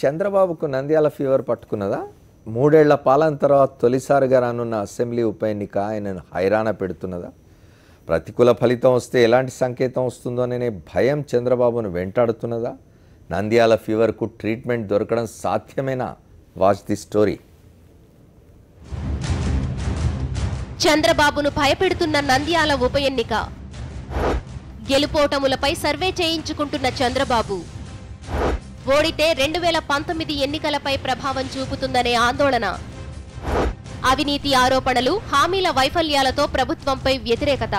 చంద్రబాబుకు నంద్యాల ఫీవర్ పట్టుకున్నదా? మూడేళ్ల పాలన తర్వాత తొలిసారిగా రానున్న అసెంబ్లీ ఉప ఎన్నిక ఆయనను హైరాణ పెడుతున్నదా? ప్రతికూల ఫలితం వస్తే ఎలాంటి సంకేతం వస్తుందోననే భయం చంద్రబాబును వెంటాడుతున్నదా? నంద్యాల ఫీవర్కు ట్రీట్మెంట్ దొరకడం సాధ్యమేనా? Watch the story. చంద్రబాబును భయపెడుతున్న నంద్యాల ఉప ఎన్నిక. గెలుపోటములపై సర్వే చేయించుకుంటున్న చంద్రబాబు ఓడితే 2019 ఎన్నికలపై ప్రభావం చూపుతుందనే ఆందోళన. అవినీతి ఆరోపణలు, హామీల వైఫల్యాలతో ప్రభుత్వంపై వ్యతిరేకత.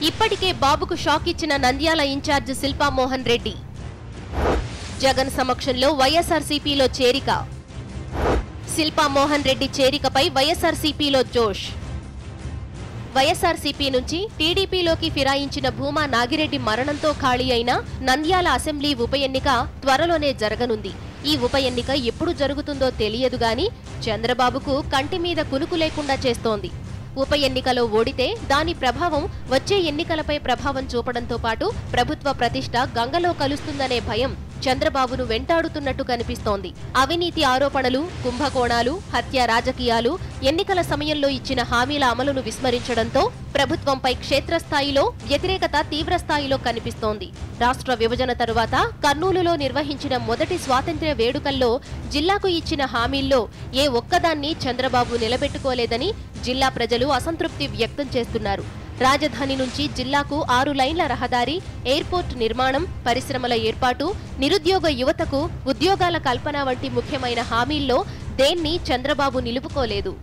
ఇప్పటికే బాబుకు షాక్ ఇచ్చిన నంద్యాల ఇన్ఛార్జ్ శిల్పా మోహన్ రెడ్డి. జగన్ సమక్షంలో వైఎస్ఆర్సీపీలో చేరిక. శిల్పా మోహన్ రెడ్డి చేరికపై వైఎస్ఆర్సీపీలో జోష్. వైఎస్ఆర్సీపీ నుంచి టీడీపీలోకి ఫిరాయించిన భూమా నాగిరెడ్డి మరణంతో ఖాళీ అయిన నంద్యాల అసెంబ్లీ ఉప ఎన్నిక త్వరలోనే జరగనుంది. ఈ ఉప ఎన్నిక ఎప్పుడు జరుగుతుందో తెలియదు గాని చంద్రబాబుకు కంటి మీద కునుకు లేకుండా చేస్తోంది. ఉప ఎన్నికలో ఓడితే దాని ప్రభావం వచ్చే ఎన్నికలపై ప్రభావం చూపడంతో పాటు ప్రభుత్వ ప్రతిష్ట గంగలో కలుస్తుందనే భయం చంద్రబాబును వెంటాడుతున్నట్టు కనిపిస్తోంది. అవినీతి ఆరోపణలు, కుంభకోణాలు, హత్య రాజకీయాలు, ఎన్నికల సమయంలో ఇచ్చిన హామీల అమలును విస్మరించడంతో ప్రభుత్వంపై క్షేత్రస్థాయిలో వ్యతిరేకత తీవ్రస్థాయిలో కనిపిస్తోంది. రాష్ట్ర విభజన తరువాత కర్నూలులో నిర్వహించిన మొదటి స్వాతంత్ర్య వేడుకల్లో జిల్లాకు ఇచ్చిన హామీల్లో ఏ ఒక్కదాన్ని చంద్రబాబు నిలబెట్టుకోలేదని జిల్లా ప్రజలు అసంతృప్తి వ్యక్తం చేస్తున్నారు. రాజధాని నుంచి జిల్లాకు 6 లైన్ల రహదారి, ఎయిర్పోర్ట్ నిర్మాణం, పరిశ్రమల ఏర్పాటు, నిరుద్యోగ యువతకు ఉద్యోగాల కల్పన వంటి ముఖ్యమైన హామీల్లో దేన్ని చంద్రబాబు నిలుపుకోలేదు.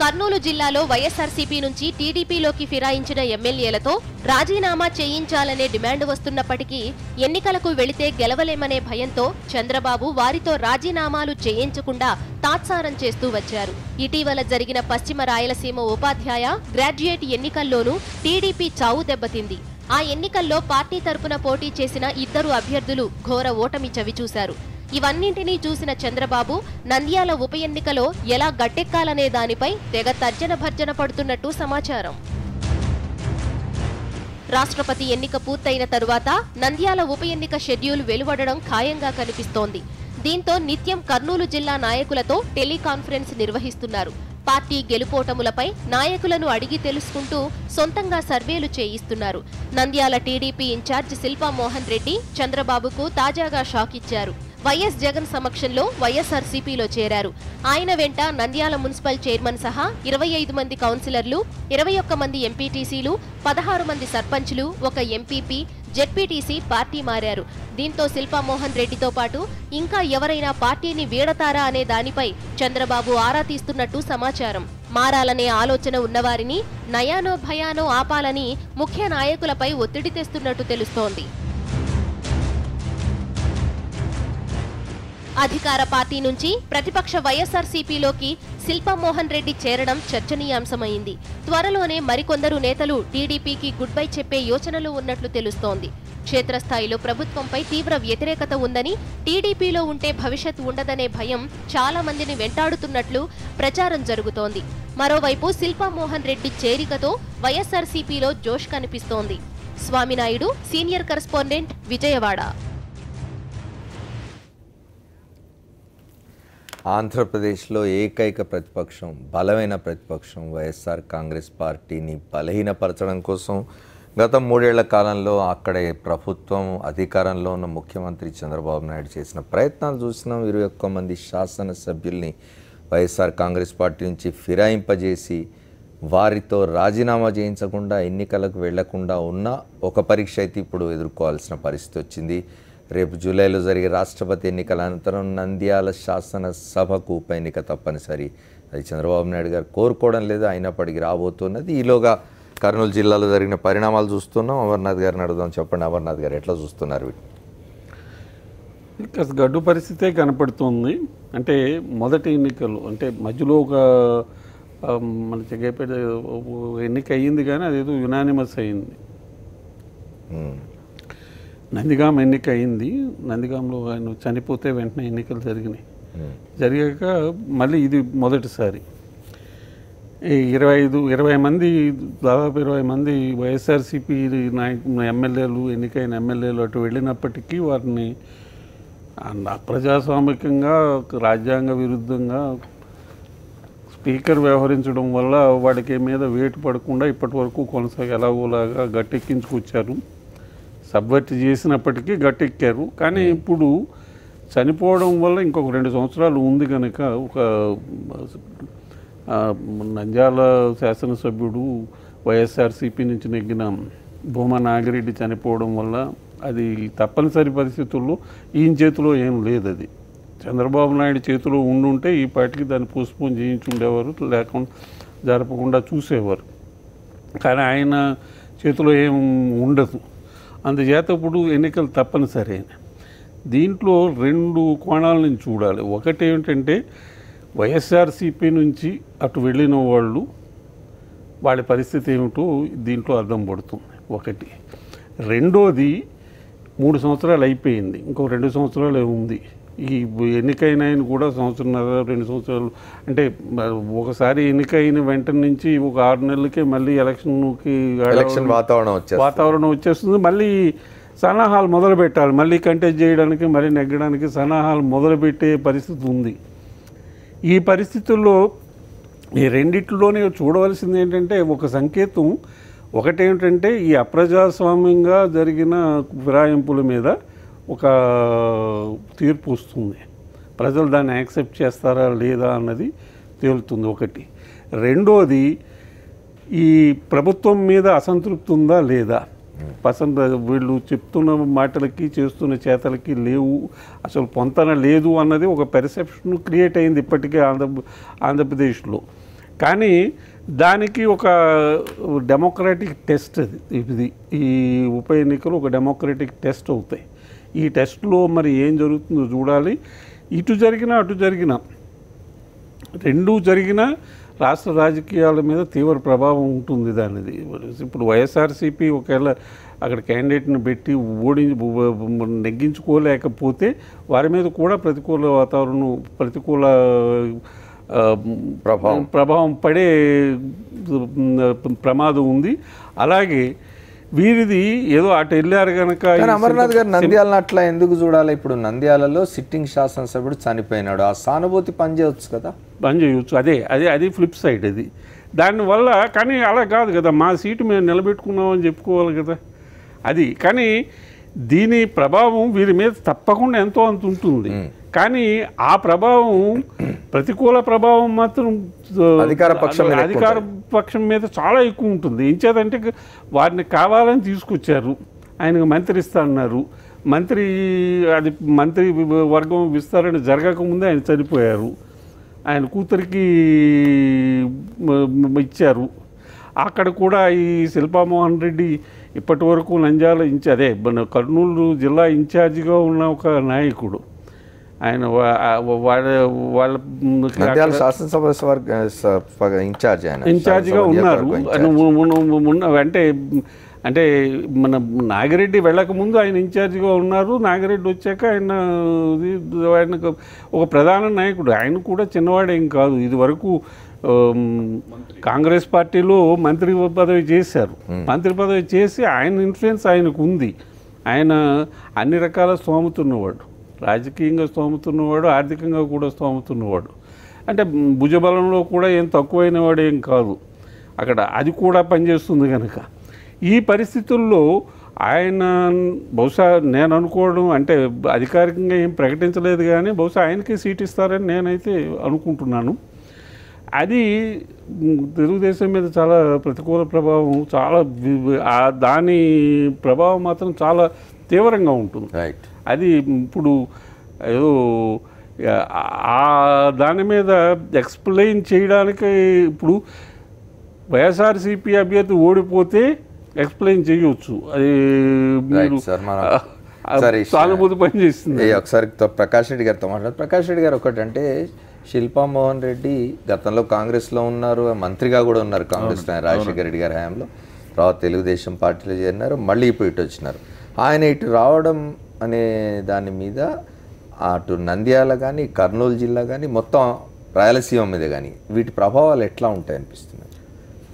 కర్నూలు జిల్లాలో వైఎస్ఆర్సీపీ నుంచి టీడీపీలోకి ఫిరాయించిన ఎమ్మెల్యేలతో రాజీనామా చేయించాలనే డిమాండ్ వస్తున్నప్పటికీ ఎన్నికలకు వెళితే గెలవలేమనే భయంతో చంద్రబాబు వారితో రాజీనామాలు చేయించకుండా తాత్సారం చేస్తూ వచ్చారు. ఇటీవల జరిగిన పశ్చిమ రాయలసీమ ఉపాధ్యాయ, గ్రాడ్యుయేట్ ఎన్నికల్లోనూ టీడీపీ చావు దెబ్బతింది. ఆ ఎన్నికల్లో పార్టీ తరపున పోటీ చేసిన 2 అభ్యర్థులు ఘోర ఓటమి చవిచూశారు. ఇవన్నింటినీ చూసిన చంద్రబాబు నంద్యాల ఉప ఎన్నికలో ఎలా గట్టెక్కాలనే దానిపై తెగ తర్జన భర్జన పడుతున్నట్టు సమాచారం. రాష్ట్రపతి ఎన్నిక పూర్తయిన తరువాత నంద్యాల ఉప ఎన్నిక షెడ్యూల్ వెలువడడం ఖాయంగా కనిపిస్తోంది. దీంతో నిత్యం కర్నూలు జిల్లా నాయకులతో టెలికాన్ఫరెన్స్ నిర్వహిస్తున్నారు. పార్టీ గెలుపోటములపై నాయకులను అడిగి తెలుసుకుంటూ సొంతంగా సర్వేలు చేయిస్తున్నారు. నంద్యాల టీడీపీ ఇన్ఛార్జ్ శిల్పా మోహన్ రెడ్డి చంద్రబాబుకు తాజాగా షాక్ ఇచ్చారు. వైఎస్ జగన్ సమక్షంలో వైఎస్ఆర్సీపీలో చేరారు. ఆయన వెంట నంద్యాల మున్సిపల్ చైర్మన్ సహా 25 మంది కౌన్సిలర్లు, 21 మంది ఎంపీటీసీలు, 16 మంది సర్పంచ్లు, 1 ఎంపీపీ, జెడ్పీటీసీ పార్టీ మారారు. దీంతో శిల్పా మోహన్ రెడ్డితో పాటు ఇంకా ఎవరైనా పార్టీని వీడతారా అనే దానిపై చంద్రబాబు ఆరా తీస్తున్నట్టు సమాచారం. మారాలనే ఆలోచన ఉన్నవారిని నయానో భయానో ఆపాలని ముఖ్య నాయకులపై ఒత్తిడి తెస్తున్నట్టు తెలుస్తోంది. అధికార పార్టీ నుంచి ప్రతిపక్ష వైఎస్ఆర్సీపీలోకి శిల్పా మోహన్ రెడ్డి చేరడం చర్చనీయాంశమైంది. త్వరలోనే మరికొందరు నేతలు టీడీపీకి గుడ్ బై చెప్పే యోచనలో ఉన్నట్లు తెలుస్తోంది. క్షేత్రస్థాయిలో ప్రభుత్వంపై తీవ్ర వ్యతిరేకత ఉందని, టీడీపీలో ఉంటే భవిష్యత్ ఉండదనే భయం చాలా మందిని వెంటాడుతున్నట్లు ప్రచారం జరుగుతోంది. మరోవైపు శిల్పా మోహన్ రెడ్డి చేరికతో వైఎస్ఆర్సీపీలో జోష్ కనిపిస్తోంది. Swami Naidu, senior correspondent, Vijayawada. ఆంధ్రప్రదేశ్లో ఏకైక ప్రతిపక్షం, బలమైన ప్రతిపక్షం వైఎస్ఆర్ కాంగ్రెస్ పార్టీని బలహీనపరచడం కోసం గత 3 ఏళ్ల కాలంలో అక్కడే ప్రభుత్వం అధికారంలో ఉన్న ముఖ్యమంత్రి చంద్రబాబు నాయుడు చేసిన ప్రయత్నాలు చూసినాం. 21 మంది శాసనసభ్యుల్ని వైఎస్ఆర్ కాంగ్రెస్ పార్టీ నుంచి ఫిరాయింపజేసి వారితో రాజీనామా చేయించకుండా ఎన్నికలకు వెళ్లకుండా ఉన్న ఒక పరీక్ష అయితే ఇప్పుడు ఎదుర్కోవాల్సిన పరిస్థితి వచ్చింది. రేపు జూలైలో జరిగే రాష్ట్రపతి ఎన్నికల అనంతరం నంద్యాల శాసనసభకు ఉప ఎన్నిక తప్పనిసరి. అది చంద్రబాబు నాయుడు గారు కోరుకోవడం లేదు, అయినప్పటికీ రాబోతున్నది. ఈలోగా కర్నూలు జిల్లాలో జరిగిన పరిణామాలు చూస్తున్నాం. అమర్నాథ్ గారిని అడుగుదాం. చెప్పండి అమర్నాథ్ గారు, ఎట్లా చూస్తున్నారు వీటిని? గడ్డు పరిస్థితే కనపడుతుంది. అంటే మొదటి ఎన్నికలు అంటే మధ్యలో ఒక మన జగేపేట ఎన్నిక అయ్యింది, కానీ అదేదో యునానిమస్ అయింది. నందిగాం ఎన్నిక అయింది. నందిగాంలో ఆయన చనిపోతే వెంటనే ఎన్నికలు జరిగినాయి. జరిగాక మళ్ళీ ఇది మొదటిసారి 20 మంది, దాదాపు 20 మంది వైఎస్ఆర్సీపీ ఎమ్మెల్యేలు, ఎన్నికైన ఎమ్మెల్యేలు అటు వెళ్ళినప్పటికీ వారిని అప్రజాస్వామికంగా రాజ్యాంగ విరుద్ధంగా స్పీకర్ వ్యవహరించడం వల్ల వాడికి మీద వేటు పడకుండా ఇప్పటి వరకు ఎలాగోలాగా గట్టెక్కించుకొచ్చారు. సబ్వర్ట్ చేసినప్పటికీ గట్టెక్కారు. కానీ ఇప్పుడు చనిపోవడం వల్ల ఇంకొక 2 సంవత్సరాలు ఉంది కనుక ఒక నంద్యాల శాసనసభ్యుడు వైఎస్ఆర్సీపీ నుంచి నెగ్గిన భూమా నాగిరెడ్డి చనిపోవడం వల్ల అది తప్పనిసరి పరిస్థితుల్లో ఈయన చేతిలో ఏం లేదు. అది చంద్రబాబు నాయుడు చేతిలో ఉండుంటే ఈ పార్టీకి దాన్ని పోస్ట్పోన్ చేయించుండేవారు, లేకుండా జరపకుండా చూసేవారు. కానీ ఆయన చేతిలో ఏం ఉండదు. అందుచేత ఇప్పుడు ఎన్నికలు తప్పనిసరి. దీంట్లో 2 కోణాల నుంచి చూడాలి. ఒకటి ఏమిటంటే వైఎస్ఆర్సీపీ నుంచి అటు వెళ్ళిన వాళ్ళ పరిస్థితి ఏమిటో దీంట్లో అర్థం పడుతుంది ఒకటి. రెండోది 3 సంవత్సరాలు అయిపోయింది, ఇంకో 2 సంవత్సరాలు ఉంది. ఈ ఎన్నికైన ఆయన కూడా 1.5 సంవత్సరాలు 2 సంవత్సరాలు అంటే ఒకసారి ఎన్నికైన వెంటనే నుంచి ఒక 6 నెలలకే మళ్ళీ ఎలక్షన్ వాతావరణం వచ్చేస్తుంది. మళ్ళీ సన్నాహాలు మొదలు పెట్టాలి, మళ్ళీ కంటెస్ట్ చేయడానికి మళ్ళీ నెగ్గడానికి సన్నాహాలు మొదలుపెట్టే పరిస్థితి ఉంది. ఈ పరిస్థితుల్లో ఈ రెండిట్లోనే చూడవలసింది ఏంటంటే ఒక సంకేతం ఒకటేమిటంటే ఈ అప్రజాస్వామ్యంగా జరిగిన ఫిరాయింపుల మీద ఒక తీర్పు వస్తుంది. ప్రజలు దాన్ని యాక్సెప్ట్ చేస్తారా లేదా అన్నది తేలుతుంది ఒకటి. రెండోది ఈ ప్రభుత్వం మీద అసంతృప్తి ఉందా లేదా, వీళ్ళు చెప్తున్న మాటలకి చేస్తున్న చేతలకి లేవు, అసలు పొంతన లేదు అన్నది ఒక పెర్సెప్షన్ క్రియేట్ అయింది ఇప్పటికే ఆంధ్రప్రదేశ్లో. కానీ దానికి ఒక డెమోక్రటిక్ టెస్ట్ ఇది. ఈ ఉప ఎన్నికలు ఒక డెమోక్రటిక్ టెస్ట్ అవుతాయి. ఈ టెస్ట్లో మరి ఏం జరుగుతుందో చూడాలి. ఇటు జరిగినా అటు జరిగినా, రెండూ జరిగినా రాష్ట్ర రాజకీయాల మీద తీవ్ర ప్రభావం ఉంటుంది దానిది. ఇప్పుడు వైఎస్ఆర్సీపీ ఒకవేళ అక్కడ క్యాండిడేట్ని పెట్టి నెగ్గించుకోలేకపోతే వారి మీద కూడా ప్రతికూల వాతావరణం, ప్రతికూల ప్రభావం పడే ప్రమాదం ఉంది. అలాగే వీరిది ఏదో అటు వెళ్ళారు కనుక. అమర్నాథ్ గారు నంద్యాలను అట్లా ఎందుకు చూడాలి? ఇప్పుడు నంద్యాలలో సిట్టింగ్ శాసనసభ్యుడు చనిపోయినాడు, ఆ సానుభూతి పనిచేయవచ్చు కదా. పనిచేయవచ్చు, అది ఫ్లిప్ సైడ్. అది దానివల్ల కానీ అలా కాదు కదా, మా సీటు మేము నిలబెట్టుకున్నామని చెప్పుకోవాలి కదా అది. కానీ దీని ప్రభావం వీరి మీద తప్పకుండా ఎంతో అంత ఉంటుంది. కానీ ఆ ప్రభావం, ప్రతికూల ప్రభావం మాత్రం అధికార పక్షం మీద చాలా ఎక్కువ ఉంటుంది. ఇంచేదంటే వారిని కావాలని తీసుకొచ్చారు, ఆయనకు మంత్రి ఇస్తా అన్నారు. మంత్రి వర్గం విస్తరణ జరగకముందే ఆయన చనిపోయారు, ఆయన కూతురికి ఇచ్చారు. అక్కడ కూడా ఈ శిల్పామోహన్ రెడ్డి ఇప్పటి వరకు నంద్యాల కర్నూలు జిల్లా ఇన్ఛార్జిగా ఉన్న ఒక నాయకుడు. ఆయన వాళ్ళ ఇన్ఛార్జిగా ఉన్నారు. అంటే మన నాగిరెడ్డి వెళ్ళకముందు ఆయన ఇన్ఛార్జిగా ఉన్నారు. నాగిరెడ్డి వచ్చాక ఆయన ఒక ప్రధాన నాయకుడు. ఆయన కూడా చిన్నవాడేం కాదు. ఇది వరకు కాంగ్రెస్ పార్టీలో మంత్రి పదవి చేశారు. మంత్రి పదవి చేసి ఆయన ఇన్ఫ్లుయెన్స్ ఆయనకు ఉంది. ఆయన అన్ని రకాల స్తోమతున్నవాడు, రాజకీయంగా స్తోమతున్నవాడు, ఆర్థికంగా కూడా స్తోమతున్నవాడు. అంటే భుజబలంలో కూడా ఏం తక్కువైన వాడు ఏం కాదు అక్కడ. అది కూడా పనిచేస్తుంది కనుక ఈ పరిస్థితుల్లో ఆయన బహుశా నేను అనుకోవడం, అంటే అధికారికంగా ఏం ప్రకటించలేదు కానీ బహుశా ఆయనకే సీట్ ఇస్తారని నేనైతే అనుకుంటున్నాను. అది తెలుగుదేశం మీద చాలా ప్రతికూల ప్రభావం, దాని ప్రభావం మాత్రం చాలా తీవ్రంగా ఉంటుంది. అది ఇప్పుడు ఏదో దాని మీద ఎక్స్ప్లెయిన్ చేయడానికి ఇప్పుడు వైఎస్ఆర్సీపీ అభ్యర్థి ఓడిపోతే ఎక్స్ప్లెయిన్ చేయవచ్చు, అది సానుభూతి పనిచేస్తుంది. ఒకసారి ప్రకాష్ రెడ్డి గారితో మాట్లాడు. ప్రకాష్ రెడ్డి గారు ఒకటంటే శిల్పామోహన్ రెడ్డి గతంలో కాంగ్రెస్లో ఉన్నారు, మంత్రిగా కూడా ఉన్నారు కాంగ్రెస్ రాజశేఖర రెడ్డి గారి హయాంలో. తర్వాత తెలుగుదేశం పార్టీలో చేరినారు, మళ్ళీ ఇప్పుడు ఇటు వచ్చినారు. ఆయన ఇటు రావడం అనే దాని మీద అటు నంద్యాల కానీ, కర్నూలు జిల్లా కానీ, మొత్తం రాయలసీమ మీద కానీ వీటి ప్రభావాలు ఎట్లా ఉంటాయి అనిపిస్తుంది?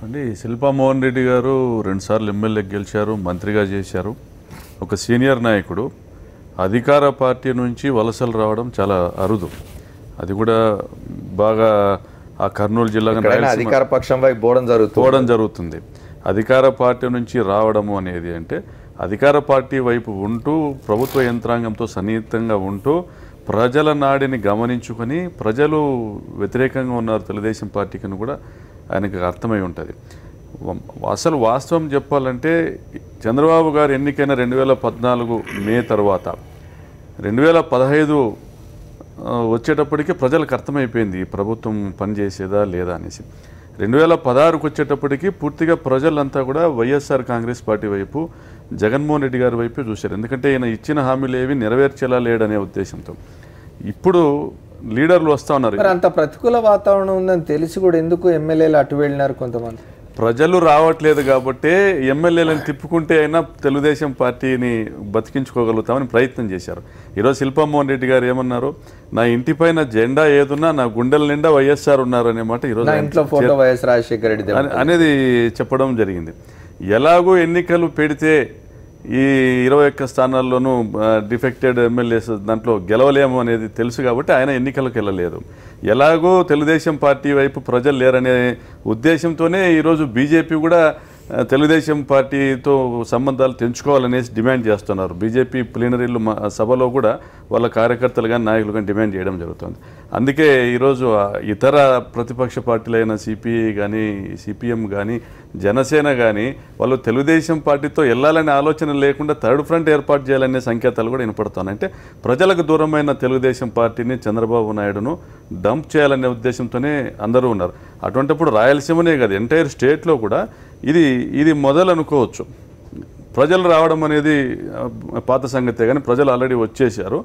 అంటే శిల్పామోహన్ రెడ్డి గారు 2 సార్లు ఎమ్మెల్యే గెలిచారు, మంత్రిగా చేశారు, ఒక సీనియర్ నాయకుడు. అధికార పార్టీ నుంచి వలసలు రావడం చాలా అరుదు. అది కూడా బాగా ఆ కర్నూలు జిల్లా అధికార పక్షం వైపు పోవడం జరుగుతుంది. అధికార పార్టీ నుంచి రావడము అనేది అంటే అధికార పార్టీ వైపు ఉంటూ ప్రభుత్వ యంత్రాంగంతో సన్నిహితంగా ఉంటూ ప్రజల నాడిని గమనించుకొని ప్రజలు వ్యతిరేకంగా ఉన్నారు తెలుగుదేశం పార్టీకి కూడా ఆయనకు అర్థమై ఉంటుంది. అసలు వాస్తవం చెప్పాలంటే చంద్రబాబు గారు ఎన్నికైన 2014 మే తర్వాత 2015 వచ్చేటప్పటికి ప్రజలకు అర్థమైపోయింది ప్రభుత్వం పనిచేసేదా లేదా అనేసి. 2016కు వచ్చేటప్పటికి పూర్తిగా ప్రజలంతా కూడా వైఎస్ఆర్ కాంగ్రెస్ పార్టీ వైపు, జగన్మోహన్ రెడ్డి గారి వైపు చూశారు. ఎందుకంటే ఈయన ఇచ్చిన హామీలు ఏవి నెరవేర్చేలా లేడనే ఉద్దేశంతో. ఇప్పుడు లీడర్లు వస్తూ ఉన్నారు. అంత ప్రతికూల వాతావరణం ఉందని తెలిసి కూడా ఎందుకు ఎమ్మెల్యేలు అటు వెళ్ళినారు? కొంతమంది ప్రజలు రావట్లేదు కాబట్టి ఎమ్మెల్యేలను తిప్పుకుంటే అయినా తెలుగుదేశం పార్టీని బతికించుకోగలుగుతామని ప్రయత్నం చేశారు. ఈరోజు శిల్పామోహన్ రెడ్డి గారు ఏమన్నారు, నా ఇంటిపైన జెండా ఏదున్నా నా గుండెల నిండా వైఎస్ఆర్ ఉన్నారు అనే మాట ఈరోజు అనేది చెప్పడం జరిగింది. ఎలాగో ఎన్నికలు పెడితే ఈ 21 స్థానాల్లోనూ డిఫెక్టెడ్ ఎమ్మెల్యేస్ దాంట్లో గెలవలేము అనేది తెలుసు కాబట్టి ఆయన ఎన్నికలకు వెళ్ళలేదు. ఎలాగో తెలుగుదేశం పార్టీ వైపు ప్రజలు లేరనే ఉద్దేశంతోనే ఈరోజు బీజేపీ కూడా తెలుగుదేశం పార్టీతో సంబంధాలు తెంచుకోవాలనేసి డిమాండ్ చేస్తున్నారు. బీజేపీ ప్లీనరీలు సభలో కూడా వాళ్ళ కార్యకర్తలు కానీ నాయకులు కానీ డిమాండ్ చేయడం జరుగుతుంది. అందుకే ఈరోజు ఇతర ప్రతిపక్ష పార్టీలైన సిపిఐ కానీ సిపిఎం కానీ జనసేన కానీ వాళ్ళు తెలుగుదేశం పార్టీతో వెళ్ళాలనే ఆలోచన లేకుండా థర్డ్ ఫ్రంట్ ఏర్పాటు చేయాలనే సంకేతాలు కూడా వినపడుతున్నాయి. అంటే ప్రజలకు దూరమైన తెలుగుదేశం పార్టీని చంద్రబాబు నాయుడును డంప్ చేయాలనే ఉద్దేశంతోనే అందరూ ఉన్నారు. అటువంటిప్పుడు రాయలసీమనే కాదు ఎంటైర్ స్టేట్లో కూడా ఇది మొదలు అనుకోవచ్చు. ప్రజలు రావడం అనేది పాత సంగతే కానీ ప్రజలు ఆల్రెడీ వచ్చేసారు.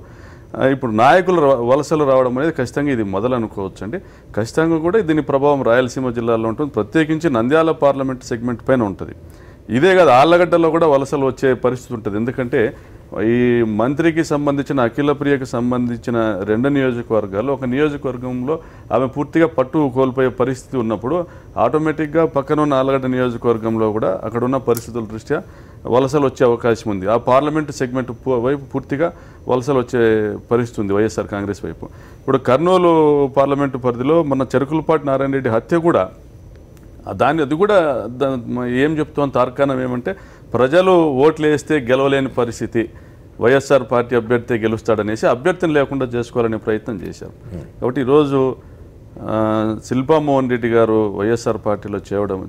ఇప్పుడు నాయకులు వలసలు రావడం అనేది ఖచ్చితంగా ఇది మొదలు అనుకోవచ్చు అండి. ఖచ్చితంగా కూడా దీని ప్రభావం రాయలసీమ జిల్లాలో ఉంటుంది. ప్రత్యేకించి నంద్యాల పార్లమెంట్ సెగ్మెంట్ పైన ఉంటుంది. ఇదే కాదు ఆళ్లగడ్డలో కూడా వలసలు వచ్చే పరిస్థితి ఉంటుంది. ఎందుకంటే ఈ మంత్రికి సంబంధించిన అఖిలప్రియకు సంబంధించిన 2 నియోజకవర్గాలు, ఒక నియోజకవర్గంలో ఆమె పూర్తిగా పట్టు కోల్పోయే పరిస్థితి ఉన్నప్పుడు ఆటోమేటిక్గా పక్కన ఉన్న ఆళ్లగడ్డ నియోజకవర్గంలో కూడా అక్కడ ఉన్న పరిస్థితుల దృష్ట్యా వలసలు వచ్చే అవకాశం ఉంది. ఆ పార్లమెంటు సెగ్మెంట్ వైపు పూర్తిగా వలసలు వచ్చే పరిస్థితి ఉంది వైఎస్ఆర్ కాంగ్రెస్ వైపు. ఇప్పుడు కర్నూలు పార్లమెంటు పరిధిలో మన చెరుకులపాటి నారాయణ రెడ్డి హత్య కూడా అది కూడా ఏం చెప్తాం తార్కాణం ఏమంటే ప్రజలు ఓట్లు వేస్తే గెలవలేని పరిస్థితి, వైఎస్ఆర్ పార్టీ అభ్యర్థి గెలుస్తాడనేసి అభ్యర్థిని లేకుండా చేసుకోవాలనే ప్రయత్నం చేశారు. కాబట్టి ఈరోజు శిల్పామోహన్ రెడ్డి గారు వైఎస్ఆర్ పార్టీలో